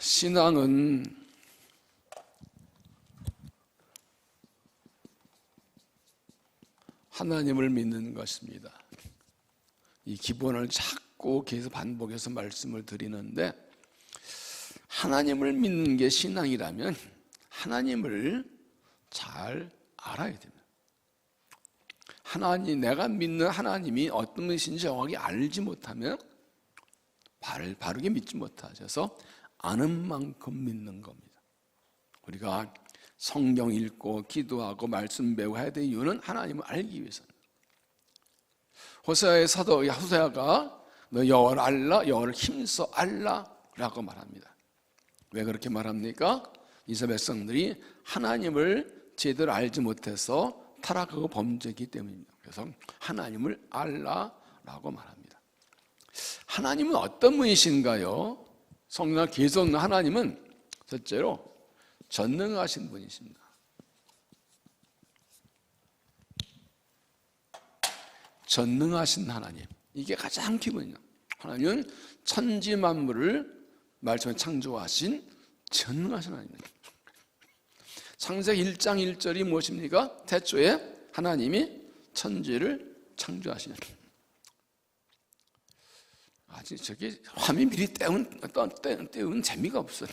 신앙은 하나님을 믿는 것입니다. 이 기본을 자꾸 계속 반복해서 말씀을 드리는데, 하나님을 믿는 게 신앙이라면 하나님을 잘 알아야 됩니다. 내가 믿는 하나님이 어떤 분이신지 정확히 알지 못하면 바르게 믿지 못하셔서 아는 만큼 믿는 겁니다. 우리가 성경 읽고 기도하고 말씀 배우고 해야 될 이유는 하나님을 알기 위해서입니다. 호세아의 사도 호세아가 너 여호와를 알라, 여호와를 힘써 알라라고 말합니다. 왜 그렇게 말합니까? 이스라엘 백성들이 하나님을 제대로 알지 못해서 타락하고 범죄했기 때문입니다. 그래서 하나님을 알라라고 말합니다. 하나님은 어떤 분이신가요? 성령 계속 없는 하나님은 첫째로 전능하신 분이십니다. 전능하신 하나님, 이게 가장 기본이에요. 하나님은 천지 만물을 말씀에 창조하신 전능하신 하나님입니다. 창세기 1장 1절이 무엇입니까? 태초에 하나님이 천지를 창조하시는. 아직 저게 화면 미리 떼우는 재미가 없어요.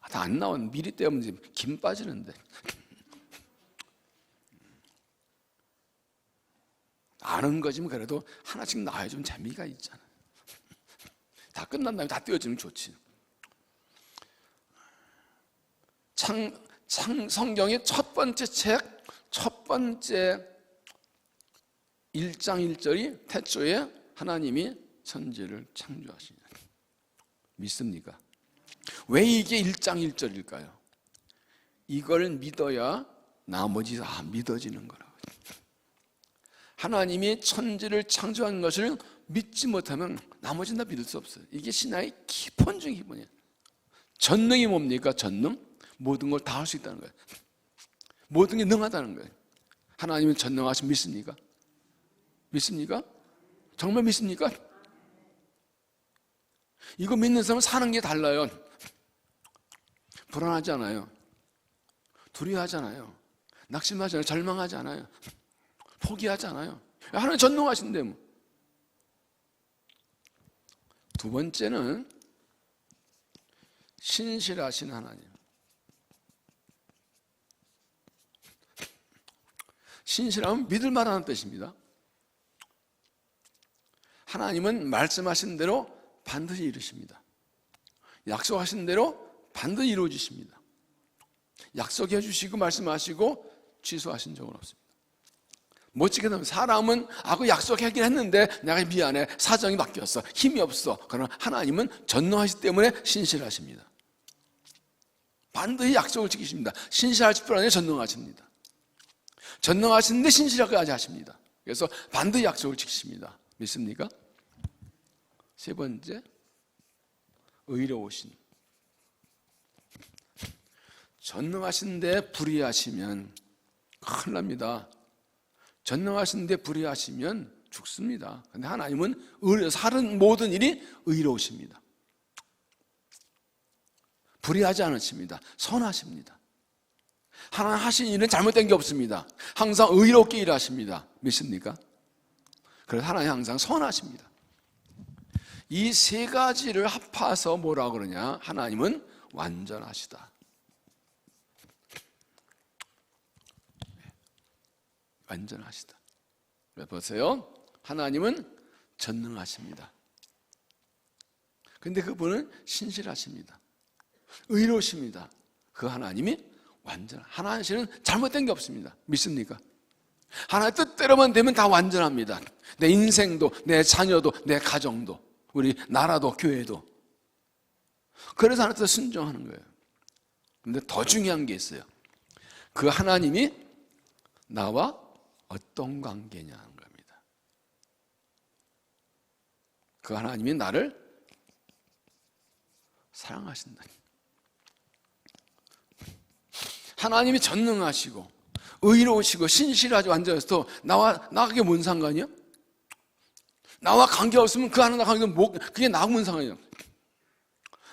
다 안 나오는, 미리 떼우면 김 빠지는데. 아는 거지만 그래도 하나씩 나와야 좀 재미가 있잖아. 다 끝난 다음에 다 떼어지면 좋지. 성경의 첫 번째 책, 첫 번째 1장 1절이 태초에 하나님이 천지를 창조하시냐. 믿습니까? 왜 이게 1장 1절일까요? 이걸 믿어야 나머지 다 믿어지는 거라고. 하나님이 천지를 창조한 것을 믿지 못하면 나머지는 다 믿을 수 없어요. 이게 신앙의 기본 중의 기본이에요. 전능이 뭡니까? 전능? 모든 걸 다 할 수 있다는 거예요. 모든 게 능하다는 거예요. 하나님은 전능하신 믿습니까? 믿습니까? 정말 믿습니까? 이거 믿는 사람은 사는 게 달라요. 불안하지 않아요. 두려워하지 않아요. 낙심하지 않아요. 절망하지 않아요. 포기하지 않아요. 하나님 전능하신데 뭐. 두 번째는 신실하신 하나님. 신실하면 믿을 만하다는 뜻입니다. 하나님은 말씀하신 대로 반드시 이루십니다. 약속하신 대로 반드시 이루어지십니다. 약속해 주시고 말씀하시고 취소하신 적은 없습니다. 멋지게 되면 사람은 그 약속하긴 했는데 내가 미안해, 사정이 바뀌었어, 힘이 없어. 그러나 하나님은 전능하시기 때문에 신실하십니다. 반드시 약속을 지키십니다. 신실하실 뿐 아니라 전능하십니다. 전능하신데 신실하게까지 하십니다. 그래서 반드시 약속을 지키십니다. 믿습니까? 세 번째, 의로우신. 전능하신데 불의하시면 큰일 납니다. 전능하신데 불의하시면 죽습니다. 그런데 하나님은 사는 모든 일이 의로우십니다. 불의하지 않으십니다. 선하십니다. 하나님 하신 일은 잘못된 게 없습니다. 항상 의롭게 일하십니다. 믿습니까? 그래서 하나님 항상 선하십니다. 이 세 가지를 합해서 뭐라고 그러냐? 하나님은 완전하시다. 완전하시다. 보세요. 하나님은 전능하십니다. 근데 그분은 신실하십니다. 의로우십니다. 그 하나님이 하나님은 잘못된 게 없습니다. 믿습니까? 하나님 뜻대로만 되면 다 완전합니다. 내 인생도, 내 자녀도, 내 가정도, 우리 나라도, 교회도. 그래서 하나님께 순종하는 거예요. 근데 더 중요한 게 있어요. 그 하나님이 나와 어떤 관계냐 하는 겁니다. 그 하나님이 나를 사랑하신다. 하나님이 전능하시고 의로우시고 신실하지 완전해서 나와 그게 뭔 상관이야? 나와 관계 없으면 그 하나님과 관계 그게 나하고 뭔 상관이야?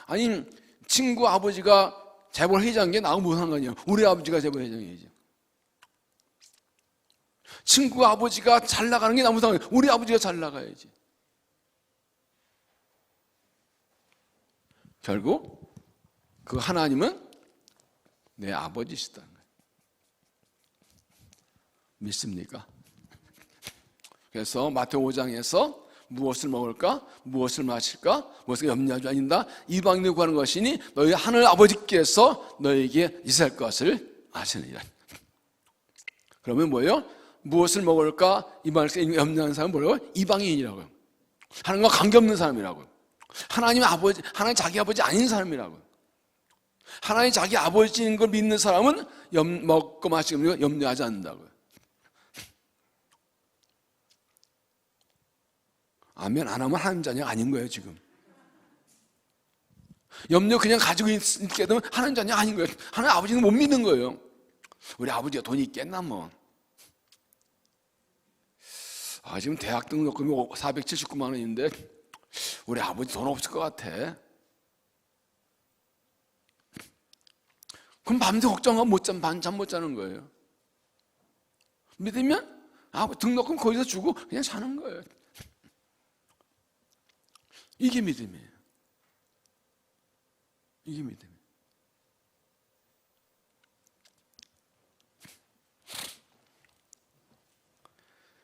아니 친구 아버지가 재벌 회장인 게 나하고 무슨 상관이야? 우리 아버지가 재벌 회장이지. 친구 아버지가 잘 나가는 게 나무 상관이야. 우리 아버지가 잘 나가야지. 결국 그 하나님은 내 아버지시다는 거예요. 믿습니까? 그래서 마태오 5장에서 무엇을 먹을까? 무엇을 마실까? 무엇을 염려하지 아닌다. 이방인을 구하는 것이니 너희 하늘 아버지께서 너에게 있을 것을 아시느니라. 그러면 뭐예요? 무엇을 먹을까? 이방인을 염려하는 사람은 뭐라고요? 이방인이라고요. 하나님과 관계없는 사람이라고요. 하나님 아버지, 하나님 자기 아버지 아닌 사람이라고요. 하나님 자기 아버지인 걸 믿는 사람은 먹고 마시고 염려하지 않는다고요. 아멘 안 하면 하나님 자녀가 아닌 거예요 지금. 염려 그냥 가지고 있게 되면 하나님 자녀가 아닌 거예요. 하나님 아버지는 못 믿는 거예요. 우리 아버지가 돈이 있겠나 뭐. 지금 대학 등록금이 479만 원인데 우리 아버지 돈 없을 것 같아. 그럼 밤새 걱정하고 잠 못 자는 거예요. 믿으면 등록금 거기서 주고 그냥 사는 거예요. 이게 믿음이에요. 이게 믿음이에요.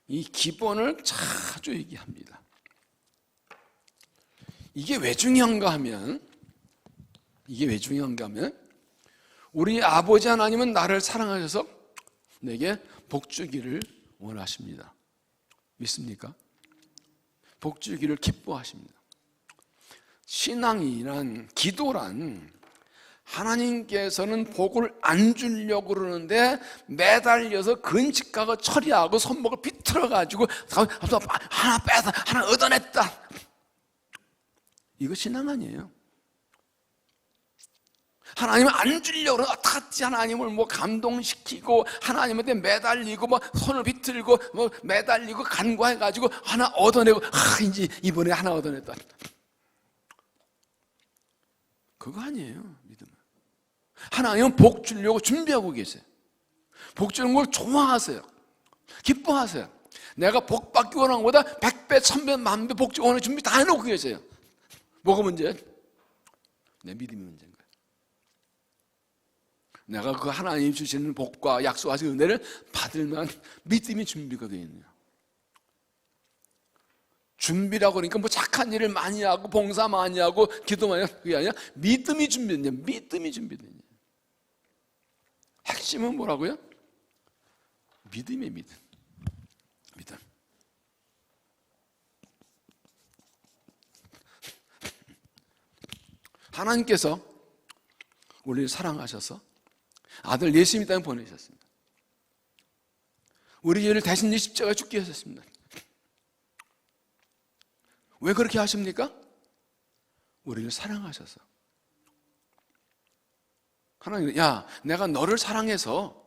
이 기본을 자주 얘기합니다. 이게 왜 중요한가 하면 우리 아버지 하나님은 나를 사랑하셔서 내게 복 주기를 원하십니다. 믿습니까? 복 주기를 기뻐하십니다. 신앙이란, 기도란 하나님께서는 복을 안 주려고 그러는데 매달려서 근식하고 처리하고 손목을 비틀어가지고 하나 빼서 하나 얻어냈다. 이거 신앙 아니에요. 하나님은 안 주려고 그러면 어떡하지? 하나님을 뭐 감동시키고 하나님한테 매달리고 뭐 손을 비틀고 뭐 매달리고 간과해가지고 하나 얻어내고 이제 이번에 하나 얻어냈다. 그거 아니에요. 믿음은. 하나님은 복 주려고 준비하고 계세요. 복 주는 걸 좋아하세요. 기뻐하세요. 내가 복 받기 원하는 것보다 100배, 1000배, 10,000배 복 주기 원하는 준비 다 해놓고 계세요. 뭐가 문제야? 내 믿음이 문제인 거예요. 내가 그 하나님 주시는 복과 약속하신 은혜를 받을만 믿음이 준비가 되어 있네요. 준비라고 그러니까 뭐 착한 일을 많이 하고 봉사 많이 하고 기도 많이 하고 그게 아니라 믿음이 준비됐냐. 믿음이 준비됐냐. 핵심은 뭐라고요? 믿음이에요. 믿음. 하나님께서 우리를 사랑하셔서 아들 예수님의 땅에 보내셨습니다. 우리 죄를 대신 십자가에 죽게 하셨습니다. 왜 그렇게 하십니까? 우리를 사랑하셔서. 하나님, 내가 너를 사랑해서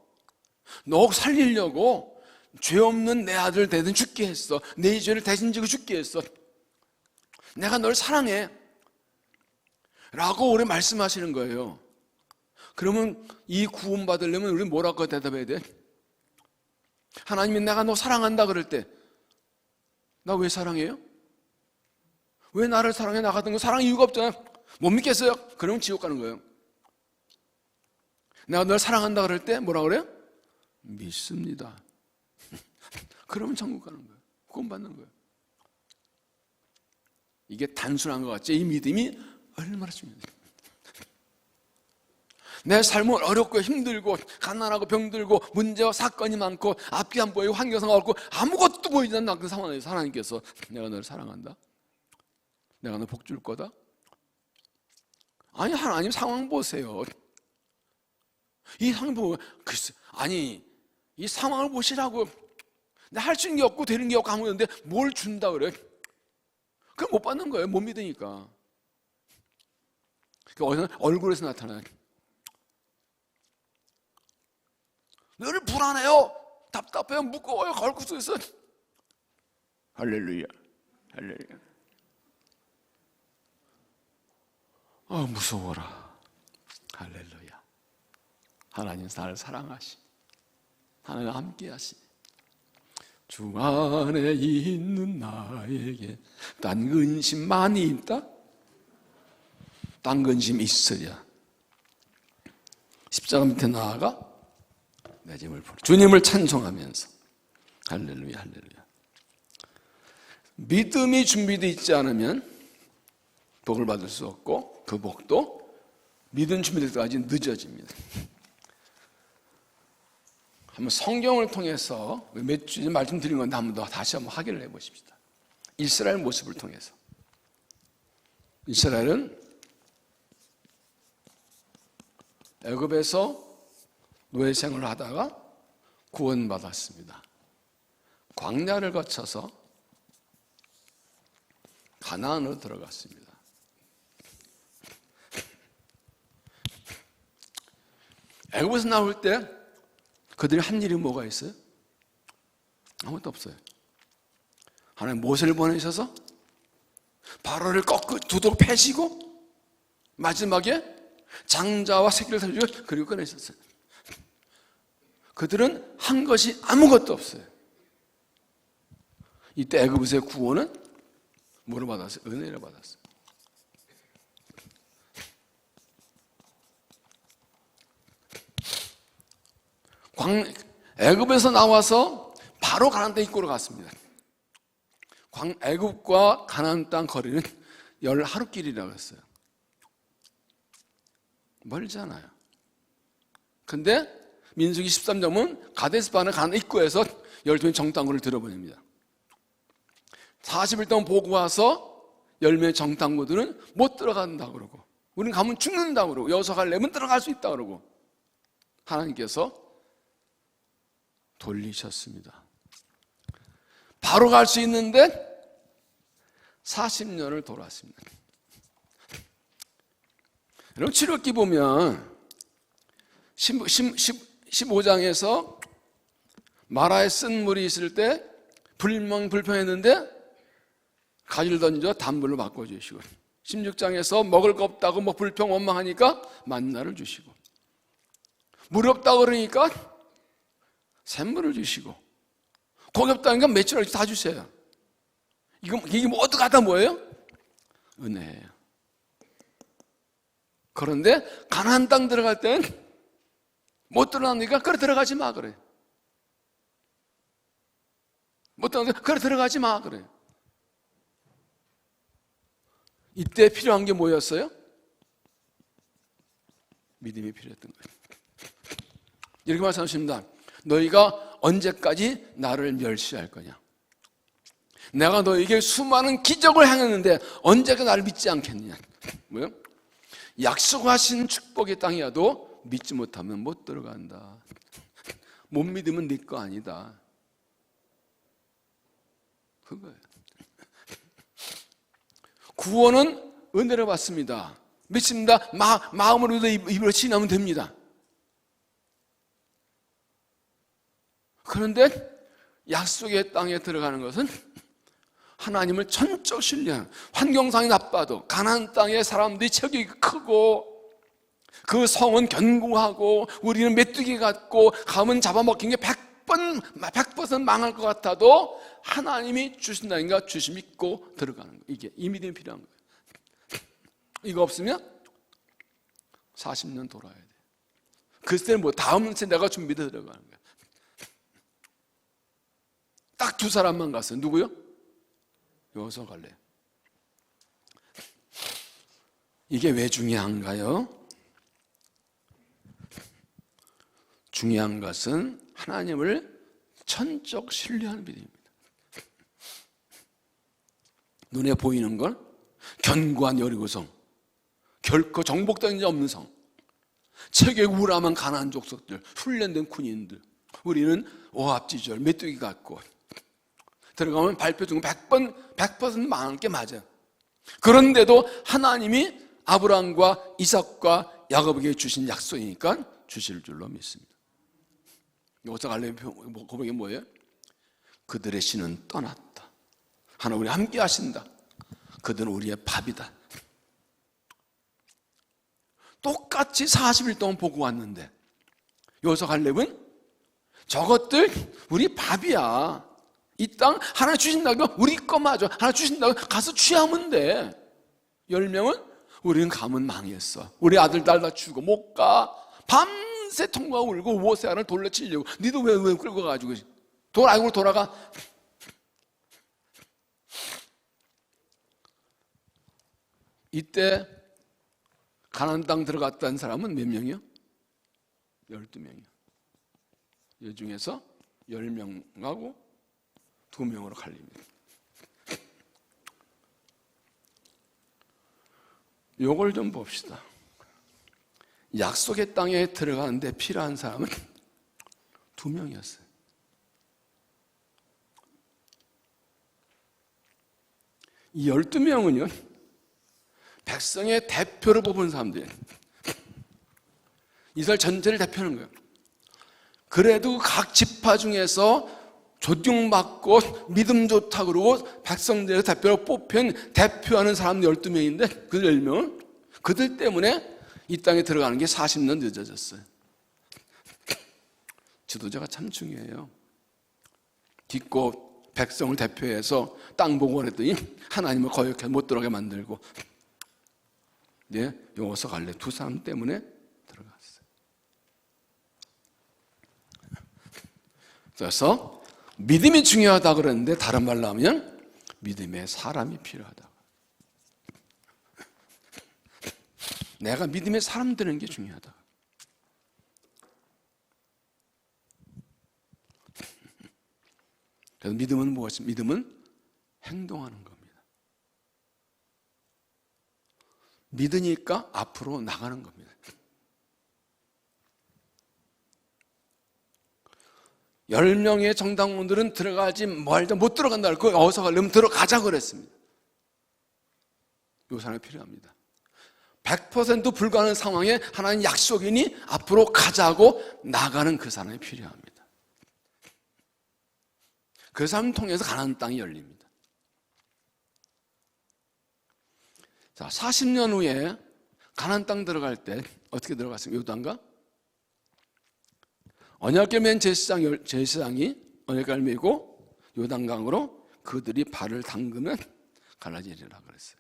너 살리려고 죄 없는 내 아들 대신 죽게 했어. 내 죄를 대신 지고 죽게 했어. 내가 너를 사랑해. 라고 우리 말씀하시는 거예요. 그러면 이 구원 받으려면 우리 뭐라고 대답해야 돼? 하나님이 내가 너 사랑한다 그럴 때 나 왜 사랑해요? 왜 나를 사랑해? 나 같은 거 사랑할 이유가 없잖아요. 못 믿겠어요? 그러면 지옥 가는 거예요. 내가 널 사랑한다 그럴 때 뭐라 그래요? 믿습니다. 그러면 천국 가는 거예요. 구원 받는 거예요. 이게 단순한 것 같지? 이 믿음이 얼마나 중요해요. 내 삶은 어렵고 힘들고 가난하고 병들고 문제와 사건이 많고 앞이 안 보이고 환경상 어렵고 아무것도 보이지 않는 그 상황에서 하나님께서 내가 너를 사랑한다. 내가 너 복 줄 거다. 아니 하나님 상황 보세요. 이 상황 보고 글쎄 아니 이 상황을 보시라고. 내가 할 수 있는 게 없고 되는 게 없고 아무것도 없는데 뭘 준다 그래? 그럼 못 받는 거예요. 못 믿으니까. 어디서 얼굴에서 나타나요. 늘 불안해요. 답답해요. 무거워요. 걸고 서 있어. 할렐루야. 할렐루야. 무서워라. 할렐루야. 하나님 나를 사랑하시, 하나님 함께 하시. 주 안에 있는 나에게 딴 근심 많이 있다? 딴 근심 있어야 십자가 밑에 나아가 내 짐을 풀어 주님을 찬송하면서 할렐루야 할렐루야. 믿음이 준비되어 있지 않으면 복을 받을 수 없고 그 복도 믿음 준비될 때까지 늦어집니다. 한번 성경을 통해서 몇 주 전에 말씀드린 건데 한번 더 다시 한번 확인을 해보십시다. 이스라엘 모습을 통해서. 이스라엘은 애굽에서 노예 생활을 하다가 구원받았습니다. 광야를 거쳐서 가나안으로 들어갔습니다. 애굽에서 나올 때 그들이 한 일이 뭐가 있어요? 아무것도 없어요. 하나님 모세를 보내셔서 바로를 두둑 패시고 마지막에 장자와 새끼를 살려주고 그리고 꺼내셨어요. 그들은 한 것이 아무것도 없어요. 이때 애굽에서의 구원은 뭐를 받았어요? 은혜를 받았어요. 애굽에서 나와서 바로 가나안 땅 입구로 갔습니다. 애굽과 가나안 땅 거리는 10하루길이라고 했어요. 멀잖아요. 근데 민수기 13장은 가데스 바네 가나안 입구에서 12명의 정탐꾼을 들어보냅니다. 40일 동안 보고 와서 10명의 정탐꾼들은 못 들어간다고 그러고 우리는 가면 죽는다고 그러고 여기서 가려면 들어갈 수 있다고 그러고 하나님께서 돌리셨습니다. 바로 갈 수 있는데 40년을 돌았습니다. 여러분 출애굽기 보면 15장에서 마라에 쓴 물이 있을 때 불평했는데 가지를 던져 단물로 바꿔주시고 16장에서 먹을 거 없다고 불평 원망하니까 만나를 주시고 물 없다고 그러니까 샘물을 주시고 고기 없다니까 매출을 다 주세요. 이게 모두가 다 뭐예요? 은혜예요. 그런데 가나안 땅 들어갈 땐 못 들어가니까 그래 들어가지 마 그래. 못 들어가니까 그래 들어가지 마 그래. 이때 필요한 게 뭐였어요? 믿음이 필요했던 거예요. 이렇게 말씀하십니다. 너희가 언제까지 나를 멸시할 거냐? 내가 너에게 수많은 기적을 행했는데 언제까 나를 믿지 않겠느냐? 뭐요? 약속하신 축복의 땅이라도 믿지 못하면 못 들어간다. 못 믿으면 네 거 아니다. 그거예요. 구원은 은혜를 받습니다. 믿습니다. 마음으로도 입으로 신하면 됩니다. 그런데 약속의 땅에 들어가는 것은 하나님을 전적 신뢰하는, 환경상이 나빠도 가나안 땅의 사람들이 체격이 크고 그 성은 견고하고 우리는 메뚜기 같고 가면 잡아먹힌 게 100% 망할 것 같아도 하나님이 주신다니까 주심 믿고 들어가는 거예요. 이게 이 믿음이 필요한 거예요. 이거 없으면 40년 돌아야 돼. 그때는 다음 세 내가 준비돼 들어가는 거야. 딱 두 사람만 갔어요. 누구요? 여기서 갈래. 이게 왜 중요한가요? 중요한 것은 하나님을 천적 신뢰하는 믿음입니다. 눈에 보이는 건 견고한 여리고성, 결코 정복된 자 없는 성, 체격이 우람한 가나안 족속들, 훈련된 군인들. 우리는 오합지졸, 메뚜기 같고 들어가면 발표 중 100% 망할 게 맞아요. 그런데도 하나님이 아브라함과 이삭과 야곱에게 주신 약속이니까 주실 줄로 믿습니다. 여기서 갈렙의 고백이 뭐예요? 그들의 신은 떠났다. 하나님 우리 함께 하신다. 그들은 우리의 밥이다. 똑같이 40일 동안 보고 왔는데 여호수아 갈렙은 저것들 우리 밥이야. 이 땅 하나 주신다고 우리 거 맞아. 하나 주신다고 가서 취하면 돼. 10명은 우리는 가면 망했어. 우리 아들 딸 다 죽어 못 가. 밤새 통과하고 울고 모세아를 돌려치려고. 니도 왜 끌고 가가지고 알고 돌아가. 이때 가나안 땅 들어갔다는 사람은 몇 명이요? 12명이요. 이 중에서 10명하고 2명으로 갈립니다. 요걸 좀 봅시다. 약속의 땅에 들어가는데 필요한 사람은 2명이었어요. 이 12명은요, 백성의 대표를 뽑은 사람들이에요. 이스라엘 전체를 대표하는 거예요. 그래도 각 지파 중에서 존중받고 믿음 좋다 그러고 백성들의 대표로 뽑힌 대표하는 사람 12명인데 그 10명은 그들 때문에 이 땅에 들어가는 게 40년 늦어졌어요. 지도자가 참 중요해요. 기껏 백성을 대표해서 땅 보고 그랬더니 하나님을 거역해 못 들어가게 만들고 여호수아 갈렙 2 사람 때문에 들어갔어요. 그래서 믿음이 중요하다 그러는데 다른 말로 하면 믿음의 사람이 필요하다. 내가 믿음의 사람 되는 게 중요하다. 그래서 믿음은 무엇입니까? 믿음은 행동하는 겁니다. 믿으니까 앞으로 나가는 겁니다. 10명의 정당원들은 들어가지 말자 못 들어간다. 그 여호수아 갈렙은 들어가자 그랬습니다. 이 사람이 필요합니다. 100% 불가능한 상황에 하나님 약속이니 앞으로 가자고 나가는 그 사람이 필요합니다. 그 사람 통해서 가나안 땅이 열립니다. 자, 40년 후에 가나안 땅 들어갈 때 어떻게 들어갔습니까? 요단가? 언약궤 맨 제사장이 언약궤를 메고 요단강으로 그들이 발을 담그면 갈라지리라 그랬어요.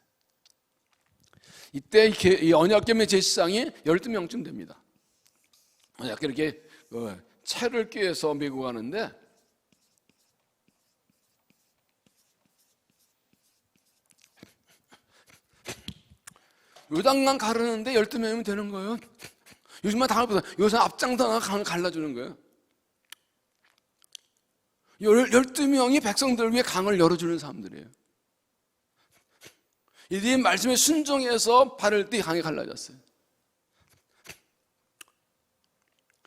이때 이 언약궤 맨 제사장이 12명쯤 됩니다. 언약궤 이렇게 채를 꿰서 메고 가는데 요단강 가르는데 12명이면 되는 거예요. 요즘만 다 요새 앞장서나 강을 갈라주는 거예요. 12명이 백성들 위해 강을 열어주는 사람들이에요. 이들이 말씀에 순종해서 발을 떼 강이 갈라졌어요.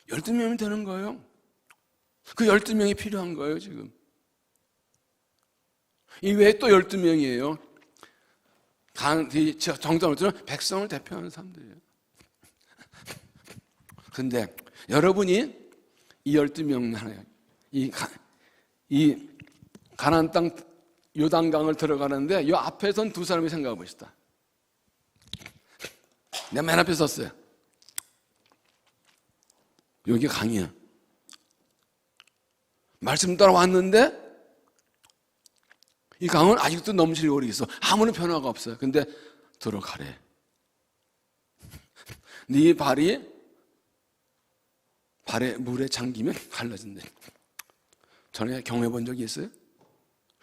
12명이면 되는 거예요. 그 12명이 필요한 거예요, 지금. 이 외에 또 12명이에요. 정당으로 들은 백성을 대표하는 사람들이에요. 근데 여러분이 이 12명 안에 이 가나안 땅 요단강을 들어가는데 이 앞에 선 2 사람이 생각해 보시다. 내가 맨 앞에 섰어요. 여기 강이야. 말씀 따라 왔는데 이 강은 아직도 넘칠 오리 있어. 아무런 변화가 없어요. 근데 들어가래. 네 발에 물에 잠기면 갈라진대. 전에 경험해 본 적이 있어요?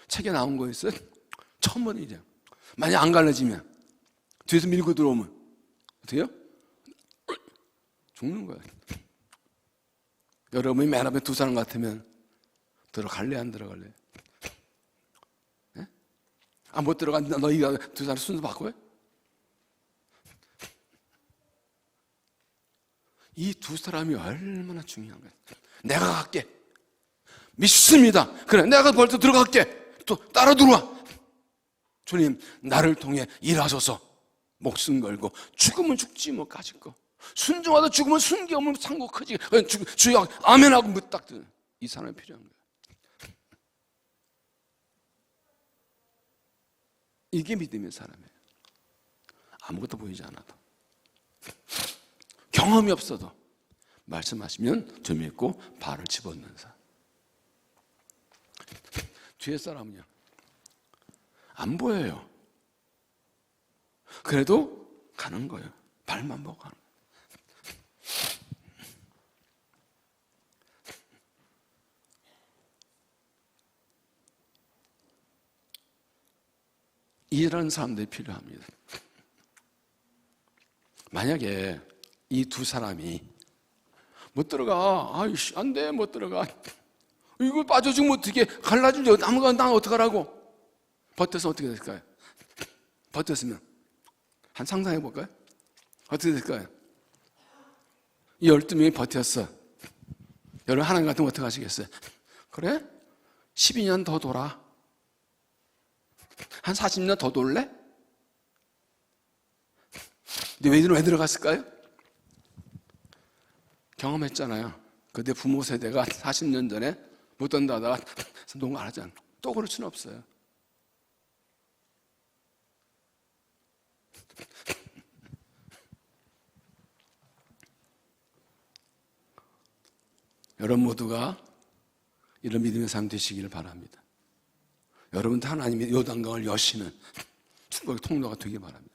책에 나온 거 있어요? 처음 보는 일이야. 만약 안 갈라지면 뒤에서 밀고 들어오면 어떻게 해요? 죽는 거야. 여러분이 맨 앞에 2 사람 같으면 들어갈래 안 들어갈래? 네? 못 들어간다. 너희가 2 사람 순서 바꿔요? 이 2 사람이 얼마나 중요한 거야. 내가 갈게. 믿습니다. 그래, 내가 벌써 들어갈게. 또 따라 들어와. 주님, 나를 통해 일하소서. 목숨 걸고 죽으면 죽지 뭐 가질 거. 순종하다 죽으면 순교하면 상고 크지. 주여 아멘하고 딱 드는 이 사람이 필요한 거야. 이게 믿음의 사람이에요. 아무것도 보이지 않아도. 경험이 없어도 말씀하시면 재미있고 발을 집어넣는 사람. 뒤에 사람은요, 안 보여요. 그래도 가는 거예요. 발만 보고 가는 거예요. 이런 사람들이 필요합니다. 만약에 이 두 사람이 못 들어가, 아이씨, 안 돼, 못 들어가. 이거 빠져주면 어떻게, 갈라주면 나무가 난 어떡하라고. 버텨서 어떻게 될까요? 버텼으면 한 상상해 볼까요? 어떻게 될까요? 이 12명이 버텼어. 여러분 하나님 같으면 어떻게 하시겠어요? 그래? 12년 더 돌아. 한 40년 더 돌래? 근데 왜 들어갔을까요? 경험했잖아요. 그때 부모 세대가 40년 전에 못 던다다가 농구 안 하잖아요. 또 그럴 수는 없어요. 여러분 모두가 이런 믿음의 삶 되시기를 바랍니다. 여러분도 하나님의 요단강을 여시는 축복의 통로가 되길 바랍니다.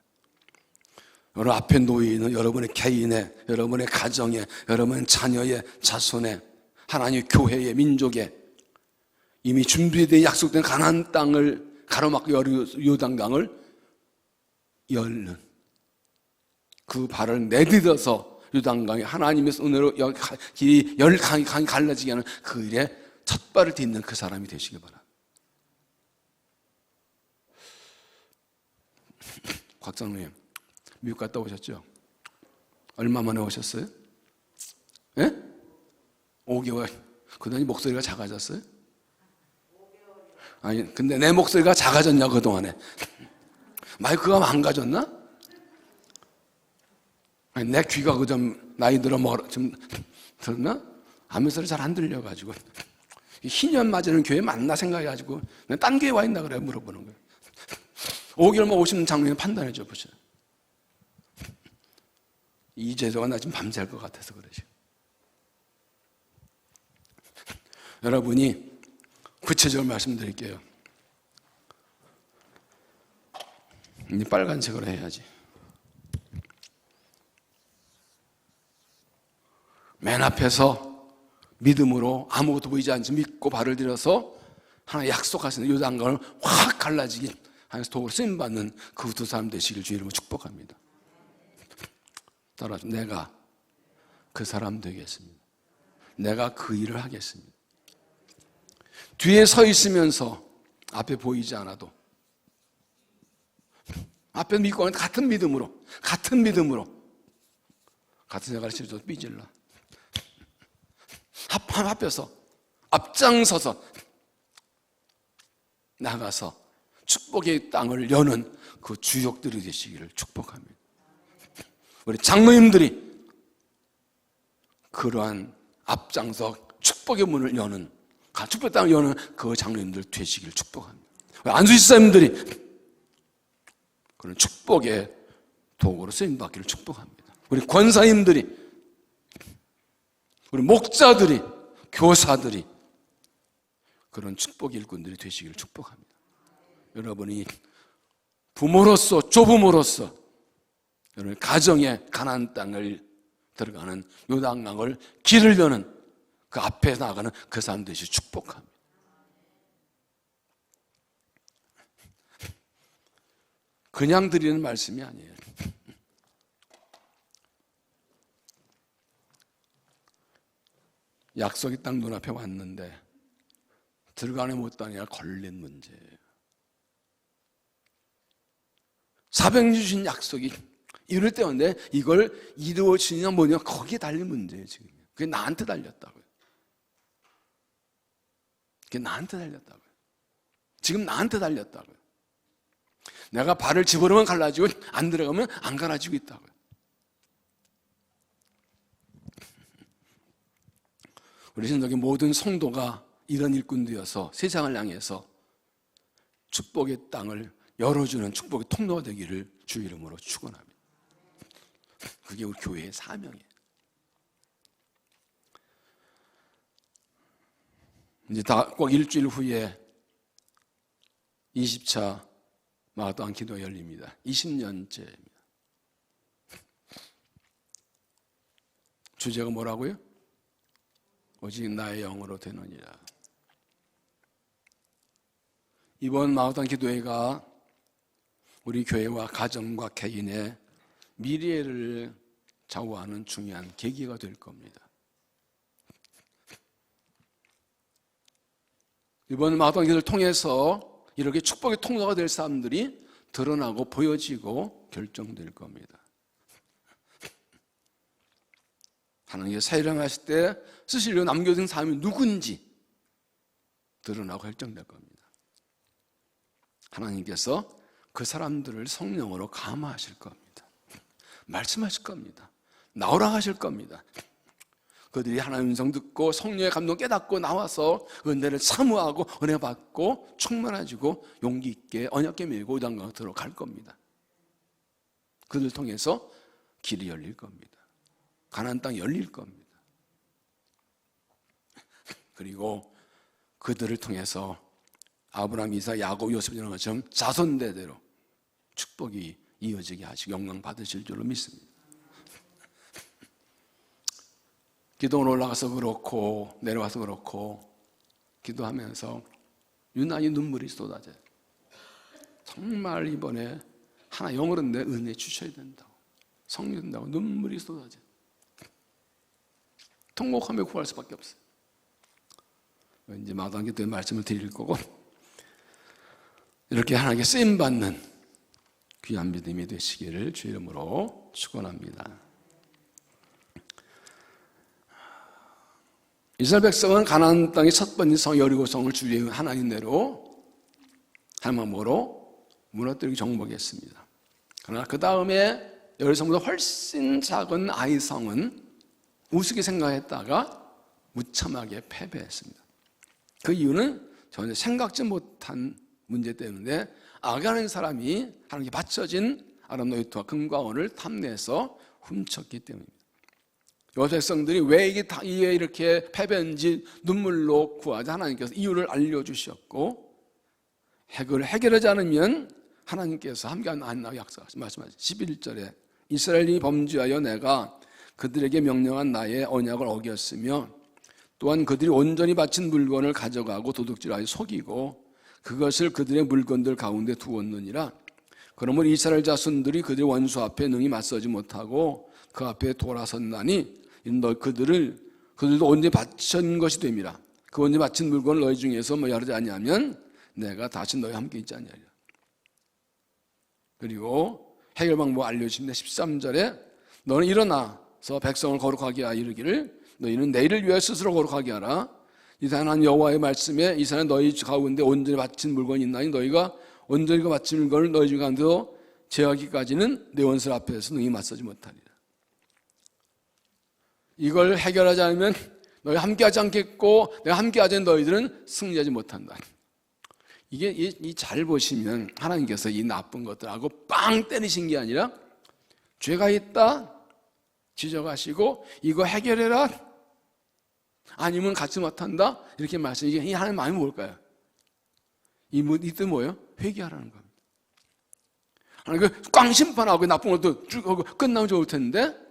여러분 앞에 놓이는 여러분의 개인의, 여러분의 가정의, 여러분의 자녀의, 자손의, 하나님의 교회의, 민족의 이미 준비되어 약속된 가나안 땅을 가로막고 요단강을 열는 그 발을 내딛어서 요단강에 하나님의 손으로 길이 강이 갈라지게 하는 그 일에 첫 발을 딛는 그 사람이 되시길 바랍니다. 곽장로님, 미국 갔다 오셨죠? 얼마 만에 오셨어요? 예? 5개월. 그동안에 목소리가 작아졌어요? 아니, 근데 내 목소리가 작아졌냐, 그동안에? 마이크가 망가졌나? 아니, 내 귀가 좀 나이 들어 좀 들었나? 아무 소리 잘 안 들려가지고. 희년 맞으는 교회 맞나 생각해가지고, 딴 교회 와 있나 그래, 물어보는 거예요. 5개월만 오시는 장로님 판단해 줘 보세요. 이재도가 나 지금 밤샐 것 같아서 그러시고. 여러분이 구체적으로 말씀드릴게요. 이 빨간색으로 해야지. 맨 앞에서 믿음으로 아무것도 보이지 않지 믿고 발을 들여서 하나 약속하시는 요단강을 확 갈라지게 하면서 도구로 쓰임받는 그 두 사람 되시길 주의 이름으로 축복합니다. 따라서 내가 그 사람 되겠습니다. 내가 그 일을 하겠습니다. 뒤에 서 있으면서 앞에 보이지 않아도 앞에 믿고 같은 믿음으로 같은 생각을 실어도 삐질러 앞에서 앞장서서 나가서 축복의 땅을 여는 그 주역들이 되시기를 축복합니다. 우리 장로님들이 그러한 앞장서 축복의 문을 여는, 축복의 땅을 여는 그 장로님들 되시기를 축복합니다. 안수집사님들이 그런 축복의 도구로 쓰임받기를 축복합니다. 우리 권사님들이, 우리 목자들이, 교사들이 그런 축복 일꾼들이 되시기를 축복합니다. 여러분이 부모로서, 조부모로서 여러분 가정의 가나안 땅을 들어가는 요단강을 길을 여는 그 앞에 나가는 그 사람 되시 축복합니다. 그냥 드리는 말씀이 아니에요. 약속의 땅 눈앞에 왔는데 들어가네 못하니까 걸린 문제예요. 400년 주신 약속이 이럴 때였는데 이걸 이루어지냐 뭐냐 거기에 달린 문제예요. 지금 그게 나한테 달렸다고요. 그게 나한테 달렸다고요. 지금 나한테 달렸다고요. 내가 발을 집어넣으면 갈라지고 안 들어가면 안 갈라지고 있다고요. 우리 신석의 모든 성도가 이런 일꾼되어서 세상을 향해서 축복의 땅을 열어주는 축복의 통로가 되기를 주 이름으로 축원합니다. 그게 우리 교회의 사명이에요. 이제 다 꼭 일주일 후에 20차 마라톤 기도가 열립니다. 20년째입니다. 주제가 뭐라고요? 오직 나의 영으로 되느니라. 이번 마라톤 기도회가 우리 교회와 가정과 개인의 미래를 좌우하는 중요한 계기가 될 겁니다. 이번 마라톤 기도를 통해서 이렇게 축복의 통로가 될 사람들이 드러나고 보여지고 결정될 겁니다. 하나님께서 사일행하실 때 쓰시려고 남겨둔 사람이 누군지 드러나고 결정될 겁니다. 하나님께서 그 사람들을 성령으로 감화하실 겁니다. 말씀하실 겁니다. 나오라 하실 겁니다. 그들이 하나님의 음성 듣고 성령의 감동 깨닫고 나와서 은혜를 사모하고 은혜 받고 충만해지고 용기 있게 언약궤 메고 요단강으로 들어갈 겁니다. 그들 통해서 길이 열릴 겁니다. 가나안 땅이 열릴 겁니다. 그리고 그들을 통해서 아브라함, 이삭, 야곱, 요셉 이런 것처럼 자손대대로 축복이 이어지게 하시고 영광 받으실 줄로 믿습니다. 기도원 올라가서 그렇고 내려와서 그렇고 기도하면서 유난히 눈물이 쏟아져요. 정말 이번에 하나 영으로 내 은혜 주셔야 된다고, 성령 된다고 눈물이 쏟아져요. 통곡하며 구할 수밖에 없어요. 이제 마땅히 또 말씀을 드릴 거고, 이렇게 하나님께 쓰임받는 귀한 믿음이 되시기를 주 이름으로 축원합니다. 이스라엘 백성은 가나안 땅의 첫 번째 성 여리고성을 주의 하나님대로 할망으로 무너뜨리기 정복했습니다. 그러나 그 다음에 여리성보다 훨씬 작은 아이성은 우습게 생각했다가 무참하게 패배했습니다. 그 이유는 전혀 생각지 못한 문제 때문에 아가라는 사람이 하나님께 바쳐진 아람노이트와 금과 은을 탐내서 훔쳤기 때문입니다. 요 백성들이 왜 이게 이렇게 패배했는지 눈물로 구하자 하나님께서 이유를 알려주셨고, 그걸 해결하지 않으면 하나님께서 함께 안 나오고 약속하신 말씀하신 11절에 이스라엘이 범죄하여 내가 그들에게 명령한 나의 언약을 어겼으며 또한 그들이 온전히 바친 물건을 가져가고 도둑질하여 속이고 그것을 그들의 물건들 가운데 두었느니라. 그러므로 이스라엘 자손들이 그들의 원수 앞에 능히 맞서지 못하고 그 앞에 돌아섰나니 그들도 온전히 바친 것이 됨이라. 그 온전히 바친 물건을 너희 중에서 여르지 아니하면 내가 다시 너희와 함께 있지 아니하리라. 그리고 해결 방법 알려주십니다. 13절에 너는 일어나서 백성을 거룩하게 하여 이르기를 너희는 내일을 위하여 스스로 거룩하게 하라. 이산한 여호와의 말씀에 이산한 너희 가운데 온전히 바친 물건이 있나니 너희가 온전히 바친 물건을 너희 중 가운데서 제하기까지는 내 원수 앞에서 능히 맞서지 못하리라. 이걸 해결하지 않으면 너희 함께하지 않겠고 내가 함께하지 않은 너희들은 승리하지 못한다. 이게 잘 보시면 하나님께서 이 나쁜 것들하고 빵 때리신 게 아니라 죄가 있다 지적하시고 이거 해결해라 아니면 갖지 못한다 이렇게 말씀. 이게 하나님 마음이 뭘까요? 이 뜻은 뭐예요? 회개하라는 겁니다. 하나님 꽝 심판하고 나쁜 것도 쭉 하고 끝나면 좋을 텐데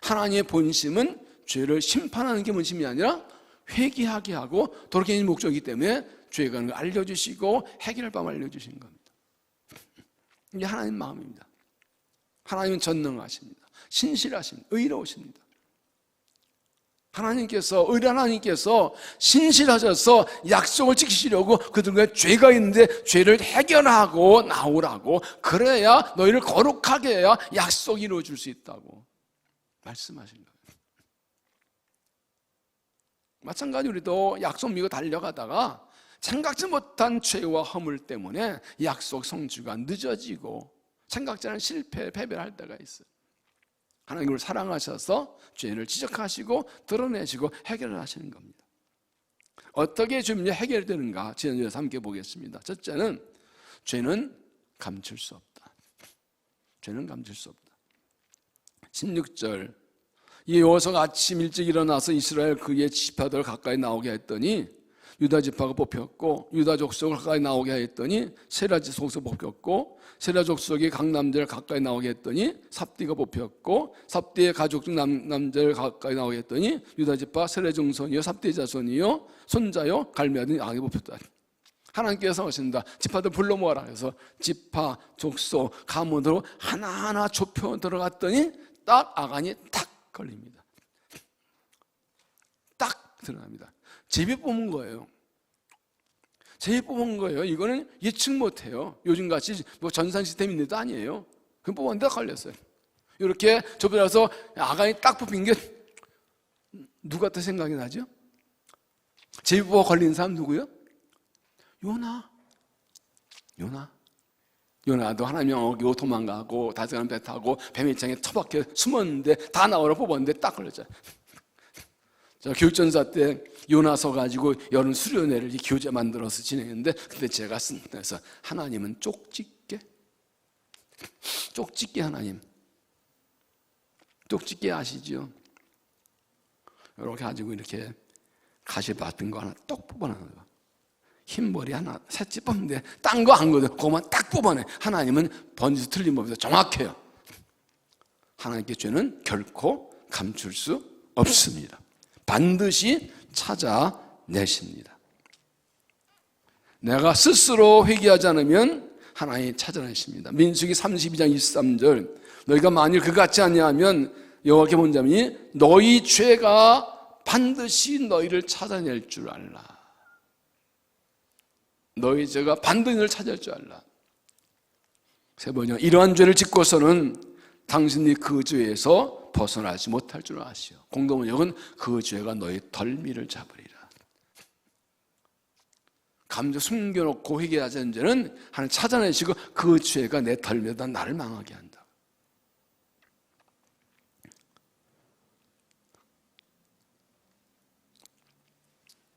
하나님의 본심은 죄를 심판하는 게 본심이 아니라 회개하게 하고 돌이키는 목적이기 때문에 죄가 있는 걸 알려주시고 해결할 방법을 알려주시는 겁니다. 이게 하나님 마음입니다. 하나님은 전능하십니다. 신실하십니다. 의로우십니다. 의로운 하나님께서 신실하셔서 약속을 지키시려고 그들과 죄가 있는데 죄를 해결하고 나오라고, 그래야 너희를 거룩하게 해야 약속이 이루어질 수 있다고 말씀하신 거예요. 마찬가지로 우리도 약속 믿고 달려가다가 생각지 못한 죄와 허물 때문에 약속 성취가 늦어지고 생각지 않은 실패, 패배를 할 때가 있어요. 하나님을 사랑하셔서 죄를 지적하시고 드러내시고 해결을 하시는 겁니다. 어떻게 죄문제 해결되는가 지난주에서 함께 보겠습니다. 첫째는 죄는 감출 수 없다. 죄는 감출 수 없다. 16절 이 여호수아가 아침 일찍 일어나서 이스라엘 그의 지파들 가까이 나오게 했더니 유다 지파가 뽑혔고, 유다 족속을 가까이 나오게 했더니 세라 족속 뽑혔고, 세라 족속이 각 남자를 가까이 나오게 했더니 삽디가 뽑혔고, 삽디의 가족 중 남자를 가까이 나오게 했더니 유다 지파 세라 증손이요 삽디 자손이요 손자요 갈미아들이 악에 뽑혔다. 하나님께서 하신다. 지파들 불러 모아라 해서 지파, 족속, 가문으로 하나하나 좁혀 들어갔더니 딱 아간이 탁 걸립니다. 딱 들어갑니다. 제비 뽑은 거예요. 제비 뽑은 거예요. 이거는 예측 못해요. 요즘같이 뭐 전산 시스템 있는 데도 아니에요. 그럼 뽑았는데 걸렸어요. 이렇게 좁혀서 아간이 딱 뽑힌 게 누가 더 생각이 나죠? 제비 뽑아 걸린 사람 누구요? 요나도 하나님 어기고 도망가고 다스가는 배 타고 뱀입장에 처박혀 숨었는데 다 나오라 뽑았는데 딱 걸렸잖아요. 저 교육전사 때 요나서 가지고 여름 수련회를 이 교재 만들어서 진행했는데, 근데 제가 쓴데서 하나님은 쪽집게 하나님, 쪽집게 아시죠? 이렇게 가지고 이렇게 가시 받은 거 하나 똑 뽑아내는 거. 흰머리 하나 셋째 뽑는데 딴 거 안 거든. 그거만 딱 뽑아내. 하나님은 번지수 틀림없이 정확해요. 하나님께 죄는 결코 감출 수 없습니다. 반드시 찾아내십니다. 내가 스스로 회개하지 않으면 하나님이 찾아내십니다. 민수기 32장 23절 너희가 만일 그같지 아니하면 여호와께 본 자니 너희 죄가 반드시 너희를 찾아낼 줄 알라. 너희 죄가 반드시 너희를 찾아낼 줄 알라. 세 번째, 이러한 죄를 짓고서는 당신이 그 죄에서 벗어나지 못할 줄 아시오. 공동번역은 그 죄가 너희 덜미를 잡으리라. 감정 숨겨놓고 회개하지 않은 죄는 하나님 찾아내시고 그 죄가 내 덜미에다 나를 망하게 한다.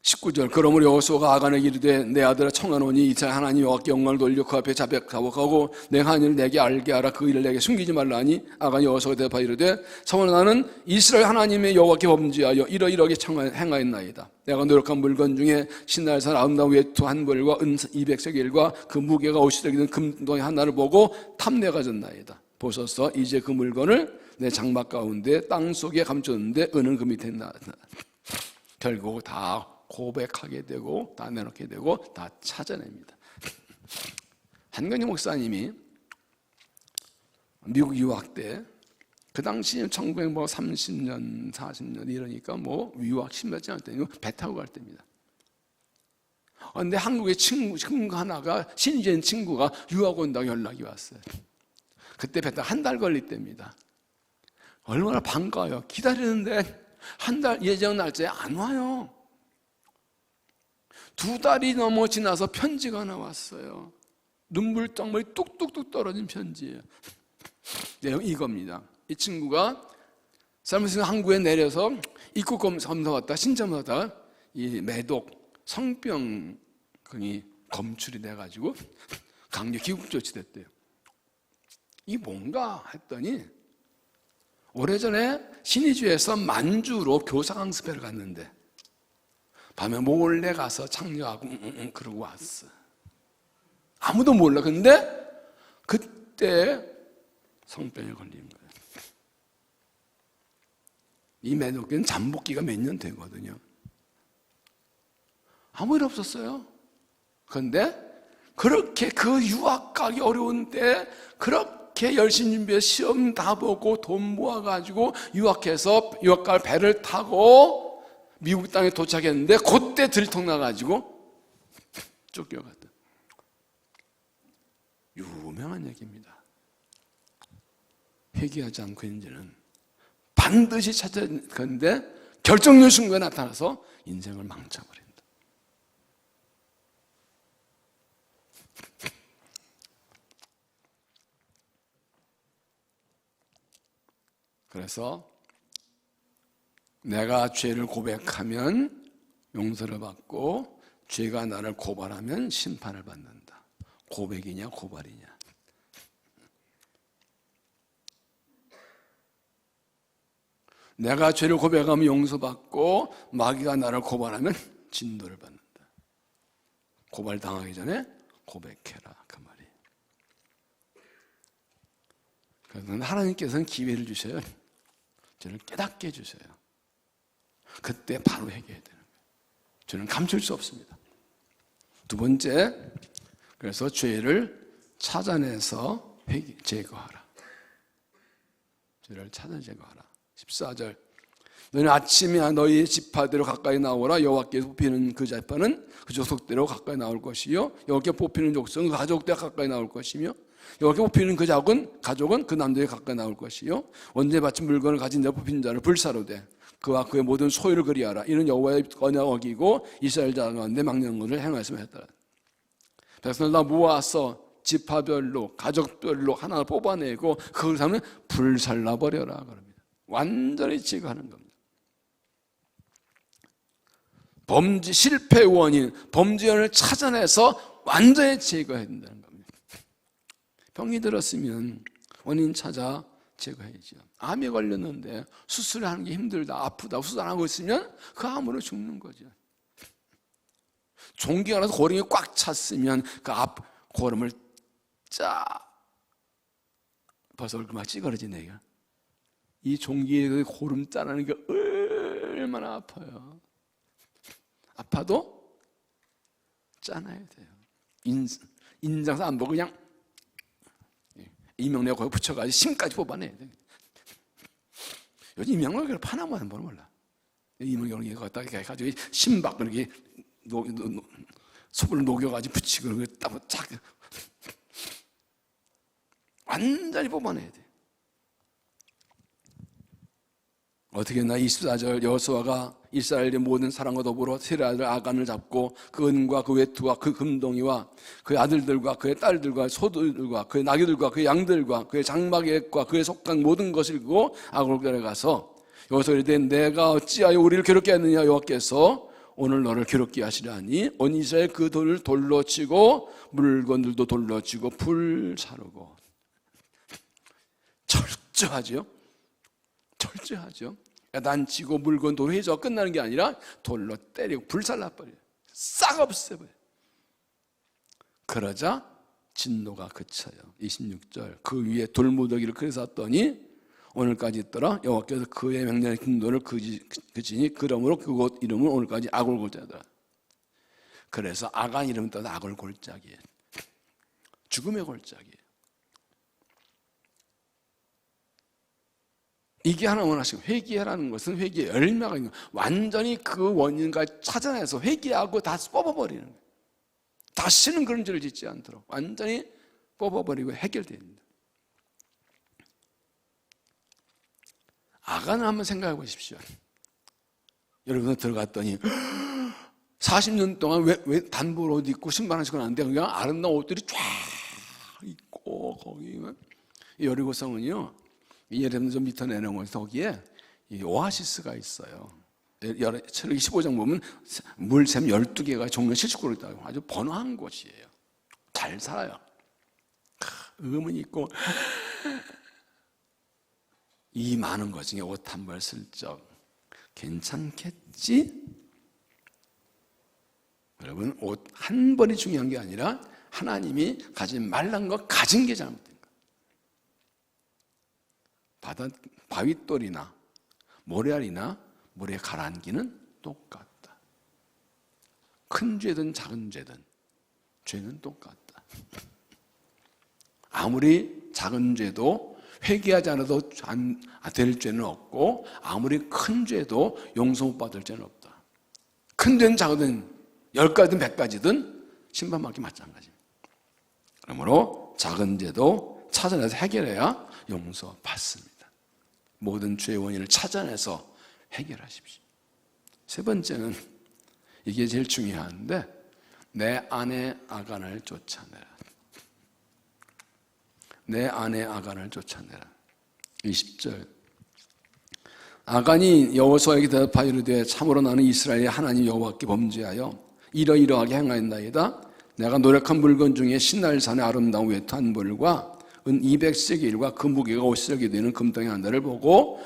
19절 그러므로 여호수아가 아간에게 이르되 내 아들아 청하노니 이스라엘 하나님 여호와께 영광을 돌려 그 앞에 자백하고 내가 한 일을 내게 알게 하라. 그 일을 내게 숨기지 말라니 아간이 여호수아가 대답하여 이르되 청하노니 나는 이스라엘 하나님의 여호와께 범죄하여 이러이러하게 행하였나이다. 내가 노력한 물건 중에 신날산 아름다운 외투 한 벌과 은 200세겔과 그 무게가 50세겔 된 금덩이 하나를 보고 탐내가 졌나이다. 보소서 이제 그 물건을 내 장막 가운데 땅 속에 감췄는데 은은 그 밑에 있나. 결국 다 고백하게 되고 다 내놓게 되고 다 찾아냅니다. 한건희 목사님이 미국 유학 때 그 당시 1930년 40년 이러니까 뭐 유학 10몇 년 때 배 타고 갈 때입니다. 근데 한국의 친구 하나가 신주인 친구가 유학 온다고 연락이 왔어요. 그때 배 타고 한 달 걸릴 때입니다. 얼마나 반가워요. 기다리는데 한 달 예정 날짜에 안 와요. 2달이 넘어 지나서 편지가 하나 왔어요. 눈물방울이 뚝뚝뚝 떨어진 편지예요. 내용 이겁니다. 이 친구가 샌프란시스코 항구에 내려서 입국 검사 왔다 신청하다 이 매독 성병이 검출이 돼가지고 강력 귀국 조치됐대요. 이 뭔가 했더니 오래전에 신의주에서 만주로 교사 강습회를 갔는데 밤에 몰래 가서 창녀하고 그러고 왔어. 아무도 몰라. 근데 그때 성병에 걸린 거예요. 이 매독기는 잠복기가 몇 년 되거든요. 아무 일 없었어요. 그런데 그렇게 그 유학 가기 어려운데 그렇게 열심히 준비해 시험 다 보고 돈 모아가지고 유학해서 유학 갈 배를 타고 미국 땅에 도착했는데 그때 들통나가지고 쫓겨갔다. 유명한 얘기입니다. 회개하지 않고 이제는 반드시 찾아야 되는데 결정적 순간에 나타나서 인생을 망쳐버린다. 그래서 내가 죄를 고백하면 용서를 받고 죄가 나를 고발하면 심판을 받는다. 고백이냐 고발이냐. 내가 죄를 고백하면 용서받고 마귀가 나를 고발하면 진노를 받는다. 고발당하기 전에 고백해라, 그 말이. 그래서 하나님께서는 기회를 주셔요. 저를 깨닫게 해주세요. 그때 바로 회개해야 되는 거예요. 저는 감출 수 없습니다. 두 번째, 그래서 죄를 찾아내서 제거하라. 죄를 찾아 제거하라. 14절, 너는 아침에 너희 지파대로 가까이 나오라. 여호와께서 뽑히는 그 지파는 그 족속대로 가까이 나올 것이요, 여호와께 뽑히는 족속은 그 가족대로 가까이 나올 것이며, 여호와께 뽑히는 그 가족은 그 남자에 가까이 나올 것이요, 언제 바친 물건을 가진 자 뽑힌 자를 불사로되 그와 그의 모든 소유를 그리하라. 이는 여호와의 언약 어기고 이스라엘 자가 가운데 막는 것을 행하였으면 했더라. 백성을 다 모아서 지파별로 가족별로 하나 뽑아내고 그걸 하면 불살라버려라 그럽니다. 완전히 제거하는 겁니다. 범죄 실패 원인, 범죄 원인을 찾아내서 완전히 제거해야 된다는 겁니다. 병이 들었으면 원인 찾아 제거해야죠. 암에 걸렸는데 수술하는 게 힘들다, 아프다, 수술 안 하고 있으면 그 암으로 죽는 거죠. 종기가 나서 고름이 꽉 찼으면 그 고름을 벌써 얼굴만 찌그러지네요. 이 종기에 고름 짜라는 게 얼마나 아파요. 아파도 짜놔야 돼요. 인장사 안 보고 그냥 이명래 거기 붙여가지고 심까지 뽑아내야 돼요. 요즘 이명래 파나만 한 번은 몰라. 이명래 거기다 해가지고 심박 이렇게 속을 녹여가지고 붙이고 딱 완전히 뽑아내야 돼. 어떻게 했나? 24절, 여호수아가 이스라엘의 모든 사람과 더불어 세례 아들 아간을 잡고 그 은과 그 외투와 그 금동이와 그의 아들들과 그의 딸들과 소들과 그의 나귀들과 그의 양들과 그의 장막액과 그의 속한 모든 것을 들고 아골 데려가서 여호수아가 이르되 내가 어찌하여 우리를 괴롭게 했느냐? 여호와께서 오늘 너를 괴롭게 하시려니 온 이스라엘 그 돌을 돌로 치고 물건들도 돌로 치고 불 사르고. 철저하죠. 철저하죠. 야단치고 물건 돌로 해서 끝나는 게 아니라 돌로 때리고 불살라버려요. 싹 없애버려요. 그러자 진노가 그쳐요. 26절, 그 위에 돌무더기를 그래서 놨더니 오늘까지 있더라. 여호와께서 그의 명령의 진노를 그치니 그러므로 그곳 이름은 오늘까지 아골골짜더라. 그래서 아간 이름은 또 아골골짜기예요. 죽음의 골짜기예요. 이게 하나 원하시고, 회개하라는 것은 회개의 열매가 있는 거예요. 완전히 그 원인과 찾아내서 회개하고 다 뽑아버리는 거예요. 다시는 그런 죄를 짓지 않도록 완전히 뽑아버리고 해결돼야 됩니다. 아간을 한번 생각해 보십시오. 여러분 들어갔더니 40년 동안 왜 단벌 옷 입고 신발 안 신고 하는데 그냥 아름다운 옷들이 쫙 있고, 거기 여리고성은요, 예레미야 좀 밑에 내놓은 거기에 이 오아시스가 있어요. 철기 15장 보면 물샘 12개가 종려 70그루 있다고 아주 번화한 곳이에요. 잘 살아요. 음은 있고 이 많은 것 중에 옷 한 벌 슬쩍 괜찮겠지? 여러분, 옷 한 벌이 중요한 게 아니라 하나님이 가지 말란 거 가진 게 잘못된 거예요. 바윗돌이나 모래알이나 물에 가라앉기는 똑같다. 큰 죄든 작은 죄든 죄는 똑같다. 아무리 작은 죄도 회개하지 않아도 될 죄는 없고, 아무리 큰 죄도 용서 못 받을 죄는 없다. 큰 죄는 작은 10가지든 100가지든 심판받기 마찬가지입니다. 그러므로 작은 죄도 찾아내서 해결해야 용서받습니다. 모든 죄의 원인을 찾아내서 해결하십시오. 세 번째는, 이게 제일 중요한데, 내 아내 아간을 쫓아내라. 내 아내 아간을 쫓아내라. 20절, 아간이 여호수아에게 대답하여 이르되 참으로 나는 이스라엘의 하나님 여호와께 범죄하여 이러이러하게 행하였나이다. 내가 노력한 물건 중에 신날산의 아름다운 외투 한 벌과 은 200세겔과 그 무게가 50세겔 되는 금덩이 하나를 보고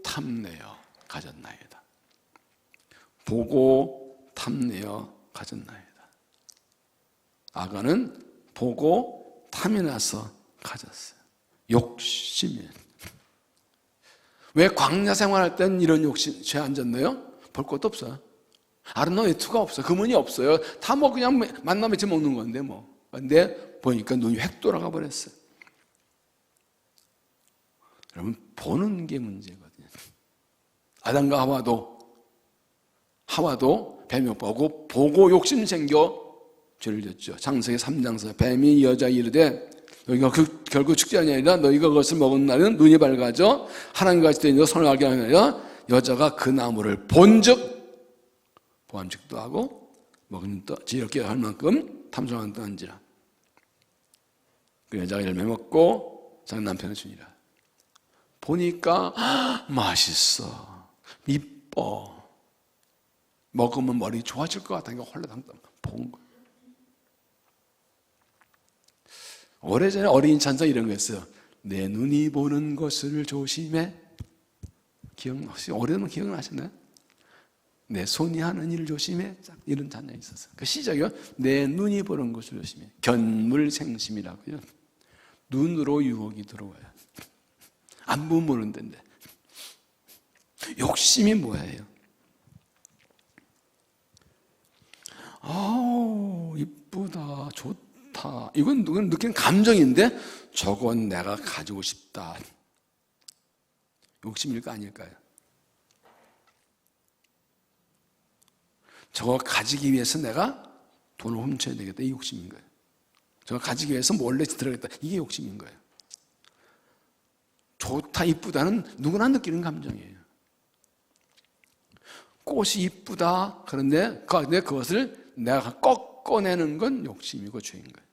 탐내어 가졌나이다. 보고 탐내어 가졌나이다. 아간은 보고 탐이 나서 가졌어요. 욕심이에요. 왜 광야 생활할 땐 이런 욕심 죄 안 졌나요? 볼 것도 없어요. 아름다운 외투가 없어요. 금은이 없어요. 다 뭐 그냥 만나면 지 먹는 건데 뭐. 근데 보니까 눈이 획 돌아가 버렸어요. 여러분, 보는 게 문제거든요. 아담과 하와도 뱀이 보고 욕심 생겨 죄를 졌죠. 창세기 3장에서 뱀이 여자에게 이르되 너희가 결국 죽지 아니하리라. 너희가 그것을 먹은 날은 눈이 밝아져 하나님과 같이 되니 선을 알게 하느니라. 여자가 그 나무를 본즉 보암직도 하고 먹으면 또 지혜롭게 할 만큼 탐정한 떠한지라. 그 여자가 열매 먹고 자기 남편을 주니라. 보니까 맛있어, 이뻐, 먹으면 머리 좋아질 것 같다니까 홀라당당 본 거예요. 오래전에 어린이 찬송 이런 거 했어요. 내 눈이 보는 것을 조심해. 혹시 오래되면 기억나시나요? 내 손이 하는 일을 조심해. 이런 찬양이 있었어요. 그 시작이요. 내 눈이 보는 것을 조심해. 견물생심이라고요. 눈으로 유혹이 들어와요. 안 보면 모르는데. 욕심이 뭐예요? 아우, 이쁘다, 좋다. 이건 느끼는 감정인데 저건 내가 가지고 싶다. 욕심일까 아닐까요? 저거 가지기 위해서 내가 돈을 훔쳐야 되겠다. 이 욕심인 거예요. 저거 가지기 위해서 몰래 들어가겠다. 이게 욕심인 거예요. 좋다, 이쁘다는 누구나 느끼는 감정이에요. 꽃이 이쁘다. 그런데 그것을 내가 꺾어내는 건 욕심이고 죄인 거예요.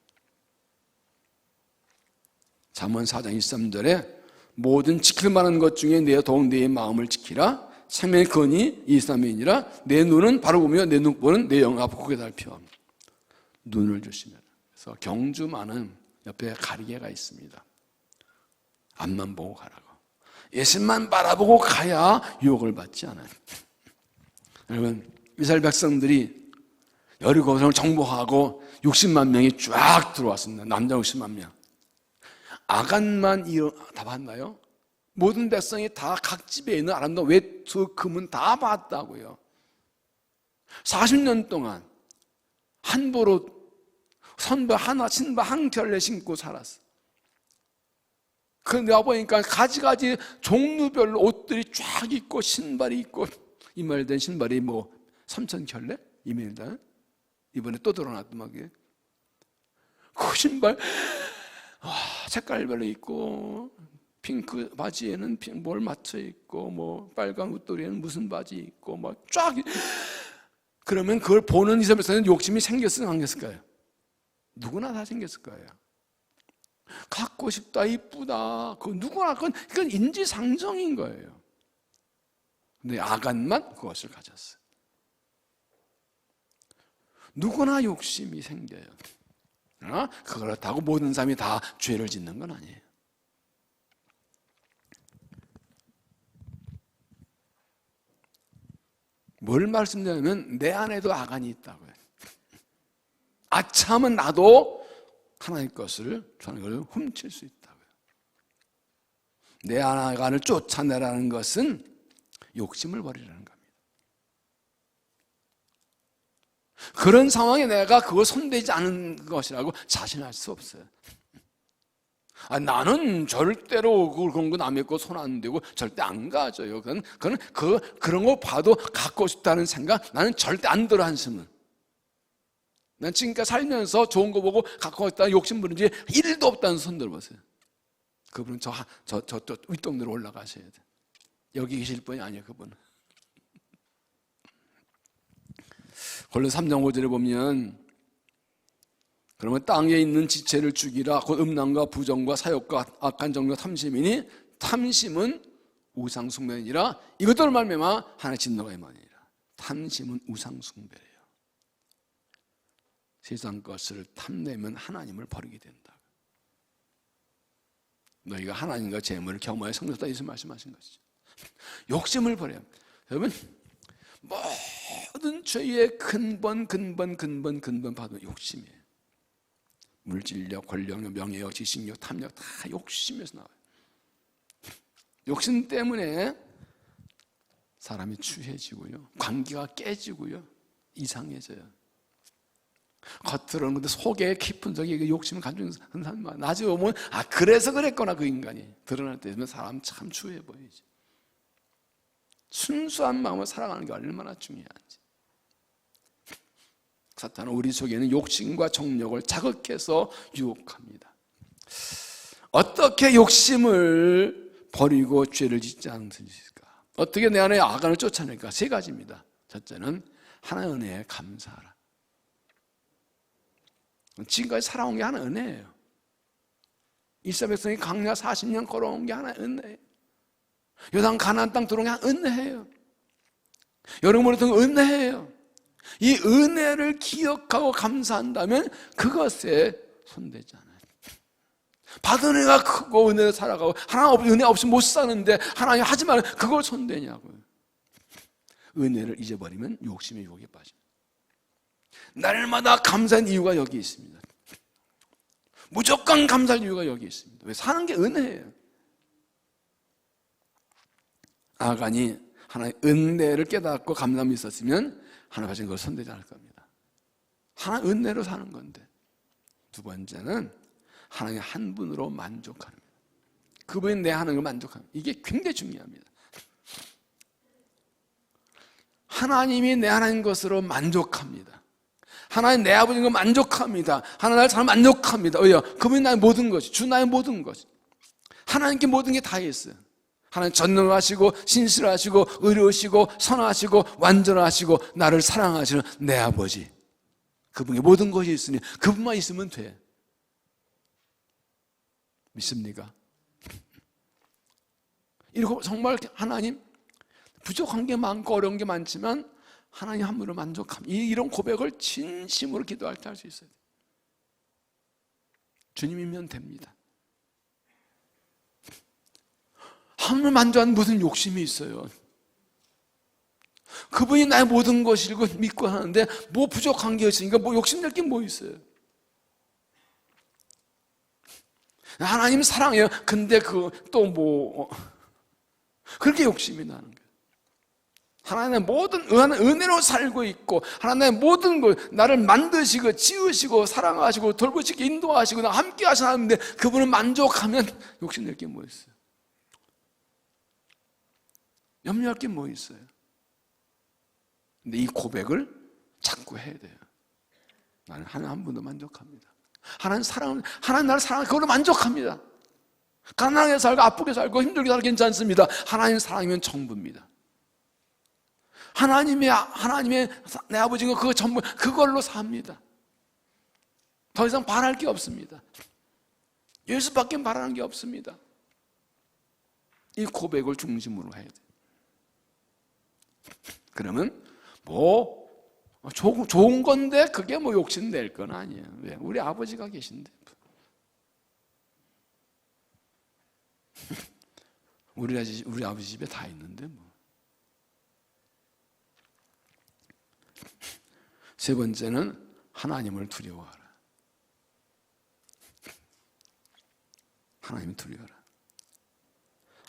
잠언 4장 23절에 모든 지킬 만한 것 중에 더욱 내 마음을 지키라. 생명의 근이 이 사람이니라. 내 눈은 바로 보며 내 눈보는 내 영을 앞으로 고개 살펴. 눈을 조심해라. 그래서 경주마는 옆에 가리개가 있습니다. 앞만 보고 가라고. 예수만 바라보고 가야 유혹을 받지 않아요. 여러분, 이스라엘 백성들이 여리고성을 정복하고 60만 명이 쫙 들어왔습니다. 남자 60만 명. 아간만 다 봤나요? 모든 백성이 다 각 집에 있는 아름다운 외투, 금은 다 봤다고요. 40년 동안 한보로 선바 하나, 신바 한 켤레 신고 살았어. 그런데 와보니까 가지가지 종류별로 옷들이 쫙 있고 신발이 있고 이말된 신발이 뭐 3,000켤레? 이말된 이번에 또 들어놨더만. 그 신발 색깔별로 있고 핑크 바지에는 뭘 맞춰 있고 뭐 빨간 웃도리에는 무슨 바지 있고 뭐 쫙. 그러면 그걸 보는 이사람에서는 욕심이 생겼을까 안 생겼을까요? 누구나 다 생겼을 거예요. 갖고 싶다, 이쁘다. 그 누구나 그건 인지상정인 거예요. 근데 아간만 그것을 가졌어요. 누구나 욕심이 생겨요. 그렇다고 모든 사람이 다 죄를 짓는 건 아니에요. 뭘 말씀드리냐면 내 안에도 아간이 있다고요. 아참은 나도 하나님 것을 훔칠 수 있다고요. 내 아간을 쫓아내라는 것은 욕심을 버리라는 겁니다. 그런 상황에 내가 그걸 손대지 않은 것이라고 자신할 수 없어요. 나는 절대로 그런 거 남의 거 손 안 대고 절대 안 가져요. 그런 거 봐도 갖고 싶다는 생각 나는 절대 안 들어. 한숨은. 난 지금까지 살면서 좋은 거 보고 갖고 싶다는 욕심 부른 지 1도 없다는 손 들어보세요. 그분은 저 윗동네로 올라가셔야 돼. 여기 계실 분이 아니에요, 그분은. 골로새 3장 5절에 보면 그러면 땅에 있는 지체를 죽이라. 곧 음란과 부정과 사욕과 악한 정과 탐심이니 탐심은 우상 숭배니라. 이것들을 말미암아 하나님의 진노가 임하니라. 탐심은 우상 숭배예요. 세상 것을 탐내면 하나님을 버리게 된다. 너희가 하나님과 재물을 겸하여 성도다. 예수 말씀하신 것이죠. 욕심을 버려요. 여러분, 모든 죄의 근본 바로 욕심이에요. 물질력, 권력력, 명예력, 지식력, 탐력 다 욕심에서 나와요. 욕심 때문에 사람이 추해지고요, 관계가 깨지고요, 이상해져요. 겉으로는 근데 속에 깊은 속에 욕심을 가지고 있는 사람이 많아요. 나중에 보면 그래서 그랬구나. 그 인간이 드러날 때 되면 사람 참 추해 보이죠. 순수한 마음을 살아가는 게 얼마나 중요한지. 사탄은 우리 속에는 욕심과 정욕을 자극해서 유혹합니다. 어떻게 욕심을 버리고 죄를 짓지 않을 수 있을까? 어떻게 내 안에 악을 쫓아낼까? 세 가지입니다. 첫째는 하나의 은혜에 감사하라. 지금까지 살아온 게 하나의 은혜예요. 이스라엘 백성이 광야 40년 걸어온 게 하나의 은혜예요. 요단 가나안 땅 들어온 게 하나의 은혜예요. 여러분을 통해 은혜예요. 이 은혜를 기억하고 감사한다면 그것에 손대지 않아요. 받은 은혜가 크고 은혜를 살아가고 하나님 은혜 없이 못 사는데 하나님 하지 말라 그걸 손대냐고요. 은혜를 잊어버리면 욕심의 유혹에 빠집니다. 날마다 감사한 이유가 여기 있습니다. 무조건 감사할 이유가 여기 있습니다. 왜? 사는 게 은혜예요. 아간이 하나의 은혜를 깨닫고 감사함이 있었으면 하나님 하신 걸 손대지 않을 겁니다. 하나의 은혜로 사는 건데. 두 번째는 하나님의 한 분으로 만족하는 겁니다. 그분이 내 하는 걸 만족하는, 이게 굉장히 중요합니다. 하나님이 내 하나님 것으로 만족합니다. 하나님 내 아버지인 거 만족합니다. 하나님 나를 잘 만족합니다. 왜요? 그분이 나의 모든 것이, 주 나의 모든 것이. 하나님께 모든 게 다 있어요. 하나님 전능하시고 신실하시고 의로우시고 선하시고 완전하시고 나를 사랑하시는 내 아버지, 그분의 모든 것이 있으니 그분만 있으면 돼. 믿습니까? 이러고 정말 하나님 부족한 게 많고 어려운 게 많지만 하나님 한 분으로 만족합니다. 이런 고백을 진심으로 기도할 때 할 수 있어요. 주님이면 됩니다. 하나님을 만족하는 무슨 욕심이 있어요? 그분이 나의 모든 것이고 믿고 하는데 뭐 부족한 게 있으니까 뭐 욕심낼 게 뭐 있어요? 하나님 사랑해요. 근데 또 뭐 그렇게 욕심이 나는 거예요. 하나님의 모든 은혜로 살고 있고 하나님의 모든 걸 나를 만드시고 지으시고 사랑하시고 돌보시고 인도하시고 나 함께 하시는데 그분을 만족하면 욕심낼 게 뭐 있어요? 염려할 게 뭐 있어요? 근데 이 고백을 자꾸 해야 돼요. 나는 하나님 한 분도 만족합니다. 하나님 나를 사랑하고 그걸로 만족합니다. 가난하게 살고 아프게 살고 힘들게 살고 괜찮습니다. 하나님 사랑이면 전부입니다. 하나님의 내 아버지가 그거 전부 그걸로 삽니다. 더 이상 바랄 게 없습니다. 예수밖에 바라는 게 없습니다. 이 고백을 중심으로 해야 돼요. 그러면 뭐 좋은 건데 그게 뭐 욕심낼 건 아니에요. 왜? 우리 아버지가 계신데. 우리 아버지 집에 다 있는데 뭐. 세 번째는 하나님을 두려워하라. 하나님을 두려워하라.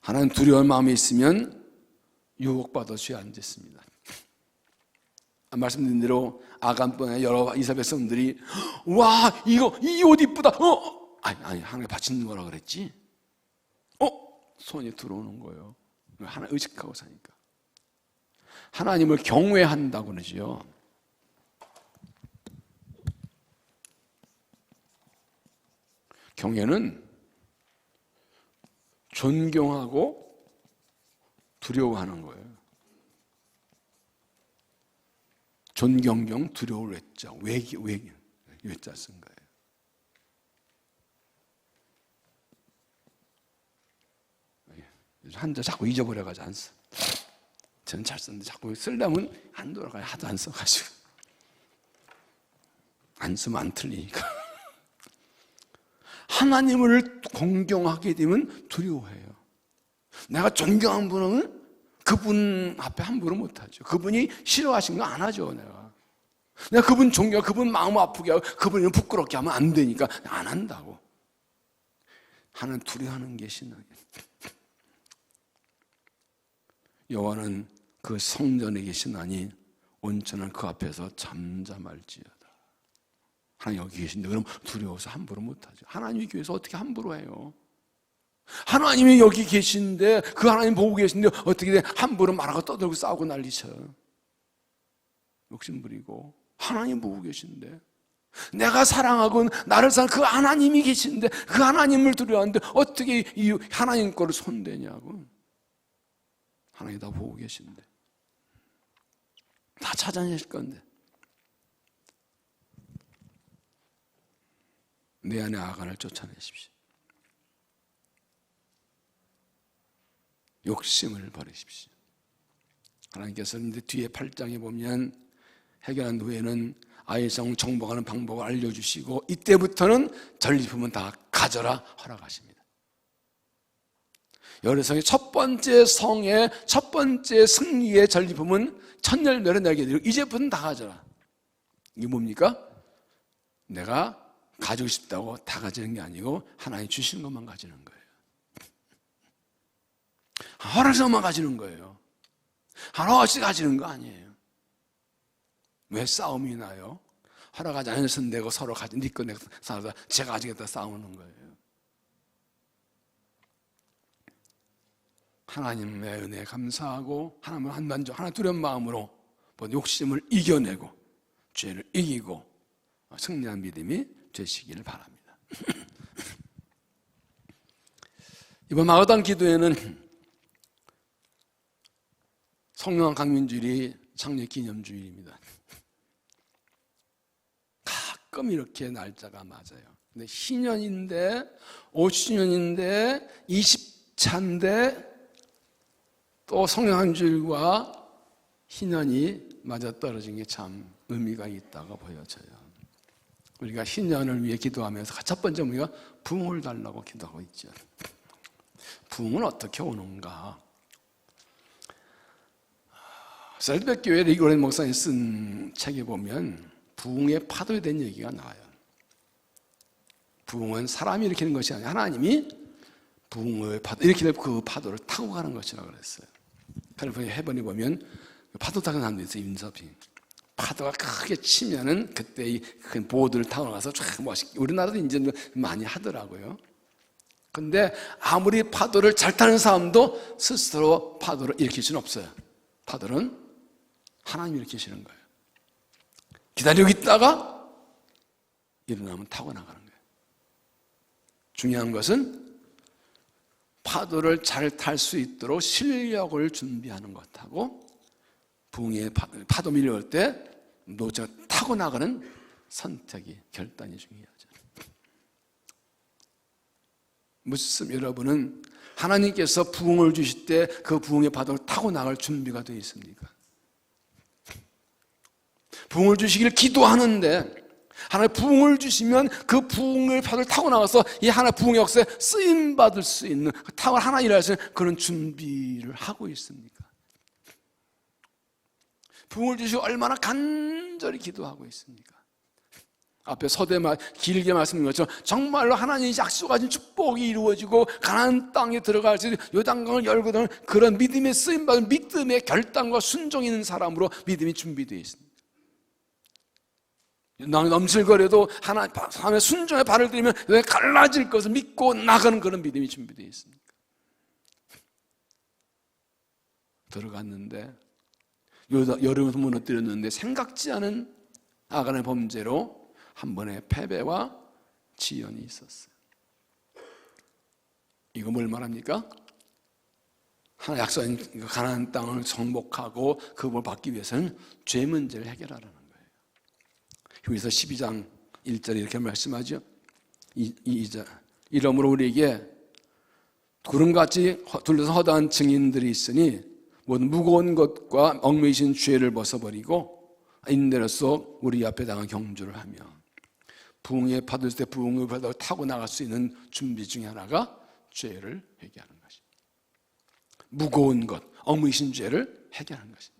하나님 두려워할 마음이 있으면 유혹받아 죄 안 짓습니다. 말씀드린 대로 아간뿐 여러 이스라엘 백성들이 와 이 옷 이쁘다. 아니 하나님께 바치는 거라 그랬지. 손이 들어오는 거예요. 하나 의식하고 사니까. 하나님을 경외한다고 그러지요. 경외는 존경하고 두려워하는 거예요. 존경경 두려울 외자 외자 쓴 거예요. 한자 자꾸 잊어버려가지고 안 써. 저는 잘 썼는데 자꾸 쓰려면 안 돌아가요. 하도 안 써가지고 안 쓰면 안 틀리니까. 하나님을 공경하게 되면 두려워해요. 내가 존경하는 분은 그분 앞에 함부로 못하죠. 그분이 싫어하신 거 안 하죠. 내가 그분 존경, 그분 마음 아프게 하고 그분을 부끄럽게 하면 안 되니까 안 한다고. 하나님 두려워하는 게 신앙이에요. 여호와는 그 성전에 계시나니 온전한 그 앞에서 잠잠할지어다. 하나님 여기 계신데 그럼 두려워서 함부로 못하죠. 하나님이 교회에서 어떻게 함부로 해요? 하나님이 여기 계신데 그 하나님 보고 계신데 어떻게 함부로 말하고 떠들고 싸우고 난리쳐요. 욕심 부리고 하나님 보고 계신데 내가 사랑하고 나를 사랑하는 그 하나님이 계신데 그 하나님을 두려워하는데 어떻게 이 하나님 거를 손대냐고. 하나님 다 보고 계신데 다 찾아내실 건데 내 안의 악한을 쫓아내십시오. 욕심을 버리십시오. 하나님께서는 이제 뒤에 8장에 보면 해결한 후에는 아이성 정복하는 방법을 알려주시고 이때부터는 전리품은 다 가져라 허락하십니다. 여리성의 첫 번째 성의 첫 번째 승리의 전리품은 첫 열매를 내게 드리고 이제부터는 다 가져라. 이게 뭡니까? 내가 가지고 싶다고 다 가지는 게 아니고 하나님 주시는 것만 가지는 거예요. 허락해서만 가지는 거예요. 하나씩 가지는 거 아니에요. 왜 싸움이 나요? 허락하지 않은 손 내고 서로 가지, 네 거 내가 싸워서 제가 가지겠다 싸우는 거예요. 하나님의 은혜에 감사하고 하나님을 한만족, 하나 두려운 마음으로 욕심을 이겨내고 죄를 이기고 승리한 믿음이 되시기를 바랍니다. 이번 마가당 기도회는 성령 강민주일이 창립 기념주일입니다. 가끔 이렇게 날짜가 맞아요. 근데 신년인데 50주년인데 20차인데 또 성령 한 주일과 신년이 맞아떨어진 게 참 의미가 있다고 보여져요. 우리가 신년을 위해 기도하면서 첫 번째 우리가 부흥을 달라고 기도하고 있죠. 부흥은 어떻게 오는가? 셀드백교회 리고렌 목사님 쓴 책에 보면 부흥의 파도에 대한 얘기가 나와요. 부흥은 사람이 일으키는 것이 아니라 하나님이 부흥의 파도, 일으키는 그 파도를 타고 가는 것이라고 그랬어요. 캘리포니아 해변에 보면 파도 타고 가는 데 있어요. 인서핑. 파도가 크게 치면은 그때 이 큰 보드를 타고 나가서 쫙 멋있게, 우리나라도 이제 많이 하더라고요. 근데 아무리 파도를 잘 타는 사람도 스스로 파도를 일으킬 수는 없어요. 파도는 하나님이 일으키시는 거예요. 기다리고 있다가 일어나면 타고 나가는 거예요. 중요한 것은 파도를 잘 탈 수 있도록 실력을 준비하는 것하고 부흥의 파도 밀려올 때 노저 타고 나가는 선택이 결단이 중요하죠. 무슨 여러분은 하나님께서 부흥을 주실 때 그 부흥의 파도를 타고 나갈 준비가 되어 있습니까? 부흥을 주시길 기도하는데 하나님 부흥을 주시면 그 부흥의 파도를 타고 나가서 이 하나 부흥의 역사에 쓰임받을 수 있는 타고 하나 일할 수 있는 그런 준비를 하고 있습니까? 부흥을 주시고 얼마나 간절히 기도하고 있습니까? 앞에 서대말 길게 말씀드린 것처럼 정말로 하나님이 약속하신 축복이 이루어지고 가나안 땅에 들어갈 수 있는 요단강을 열고 되는 그런 믿음의 쓰임받은 믿음의 결단과 순종이 있는 사람으로 믿음이 준비되어 있습니다. 넘실거려도 하나님의 순종에 발을 들이면 왜 갈라질 것을 믿고 나가는 그런 믿음이 준비되어 있습니까? 들어갔는데 여름에서 무너뜨렸는데 생각지 않은 아간의 범죄로 한 번의 패배와 지연이 있었어요. 이거 뭘 말합니까? 하나 약속한 가나안 땅을 정복하고 그걸 받기 위해서는 죄 문제를 해결하라는 거예요. 히브리서 12장 1절에 이렇게 말씀하죠. 2절 이러므로 우리에게 구름같이 둘러서 허다한 증인들이 있으니 모든 무거운 것과 얽매이신 죄를 벗어버리고 인내로서 우리 앞에 당한 경주를 하며 부흥에 받을 때 부흥을 받아 타고 나갈 수 있는 준비 중에 하나가 죄를 회개하는 것입니다. 무거운 것, 어미신 죄를 해결하는 것입니다.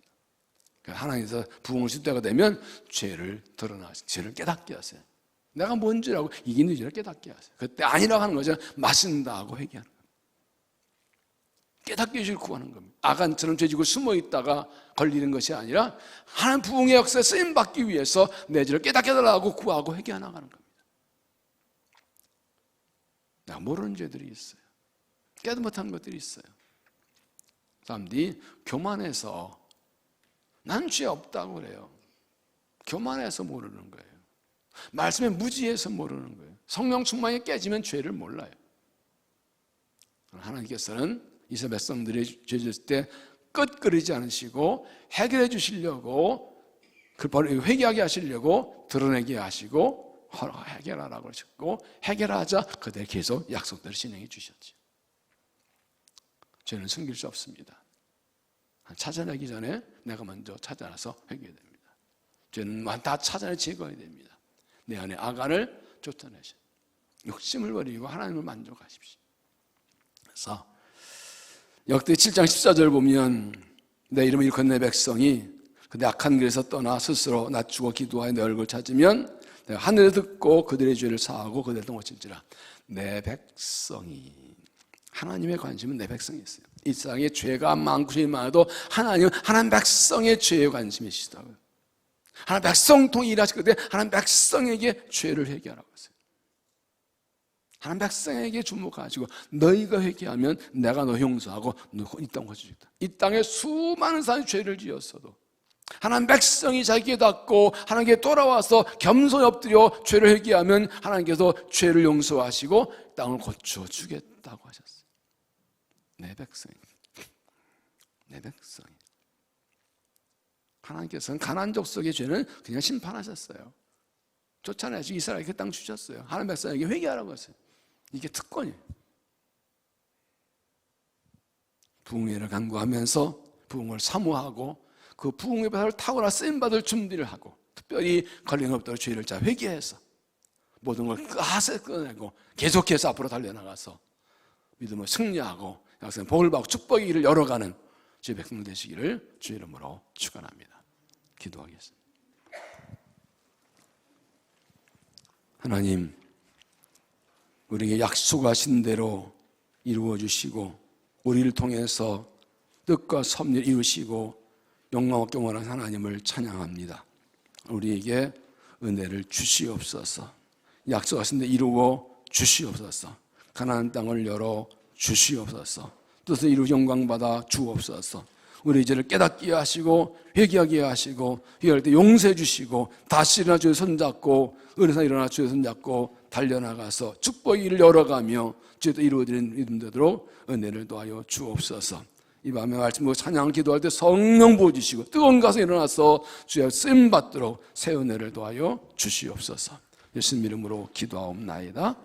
하나님께서 부흥을 줄 때가 되면 죄를 드러나서 죄를 깨닫게 하세요. 내가 뭔지라고 이기는 죄를 깨닫게 하세요. 그때 아니라고 하는 거죠. 맞습니다고 회개하는 겁니다. 깨닫게 해주길 구하는 겁니다. 아간처럼 죄지고 숨어 있다가 걸리는 것이 아니라 하나님 부흥의 역사에 쓰임받기 위해서 내 죄를 깨닫게 해달라고 구하고 회개해 나가는 겁니다. 내가 모르는 죄들이 있어요. 깨닫지 못한 것들이 있어요. 사람들이 교만해서 난 죄 없다고 그래요. 교만해서 모르는 거예요. 말씀에 무지해서 모르는 거예요. 성령 충만이 깨지면 죄를 몰라요. 하나님께서는 이스라엘 백성들이 죄 지을 때 끄트거리지 않으시고 해결해 주시려고 그걸 회개하게 하시려고 드러내게 하시고 해결하라고 그러셨고 해결하자 그들 계속 약속대로 진행해 주셨죠. 죄는 숨길 수 없습니다. 찾아내기 전에 내가 먼저 찾아나서 회개해야 됩니다. 죄는 다 찾아내 제거해야 됩니다. 내 안에 아간을 쫓아내셔. 욕심을 버리고 하나님을 만족하십시오. 그래서 역대 7장 14절 보면 내 이름을 일컫는 내 백성이 그 악한 길에서 떠나 스스로 낮추고 기도하여 내 얼굴 찾으면 내가 하늘에 듣고 그들의 죄를 사하고 그들을 고칠지라. 내 백성이 하나님의 관심은 내 백성이 있어요. 이 세상에 죄가 많고 죄가 많아도 하나님은 하나님 백성의 죄에 관심이시다고요. 하나님 백성 통해 일하실 때 하나님 백성에게 죄를 회개하라고 했어요. 하나님 백성에게 주목하시고 너희가 회개하면 내가 너 용서하고 이 땅 거주겠다. 이 땅에 수많은 사람이 죄를 지었어도 하나님 백성이 자기에게 닫고 하나님께 돌아와서 겸손히 엎드려 죄를 회개하면 하나님께서 죄를 용서하시고 땅을 고쳐주겠다고 하셨어요. 내 백성이, 내 백성이. 하나님께서는 가나안 족속의 죄는 그냥 심판하셨어요. 쫓아내시고 이스라엘에게 땅 주셨어요. 하나님 백성에게 회개하라고 했어요. 이게 특권이에요. 부흥회를 간구하면서 부흥을 사모하고 그 부흥의 배를 타고나 쓰임받을 준비를 하고 특별히 걸린 것부터 죄를 잘 회개해서 모든 걸 끄하세 끊어내고 계속해서 앞으로 달려나가서 믿음을 승리하고 약속의 복을 받고 축복의 길을 열어가는 주의 백성 되시기를 주의 이름으로 축원합니다. 기도하겠습니다. 하나님, 우리에게 약속하신 대로 이루어 주시고 우리를 통해서 뜻과 섭리를 이루시고 영광과 경원한 하나님을 찬양합니다. 우리에게 은혜를 주시옵소서. 약속하신 대로 이루어 주시옵소서. 가나안 땅을 열어 주시옵소서. 뜻을 이루 영광받아 주옵소서. 우리 죄를 깨닫게 하시고 회개하게 하시고 회개할 때 용서해 주시고 다시 일어나 주의 손잡고 은혜상 일어나 주의 손잡고 달려나가서 축복의 길을 열어가며 주의 이루어지는 믿음되도록 은혜를 더하여 주옵소서. 이 밤에 말씀으로 찬양 기도할 때 성령 부어주시고 뜨거운 가서 일어나서 주의 쓰임 받도록 새 은혜를 더하여 주시옵소서. 예수님 이름으로 기도하옵나이다.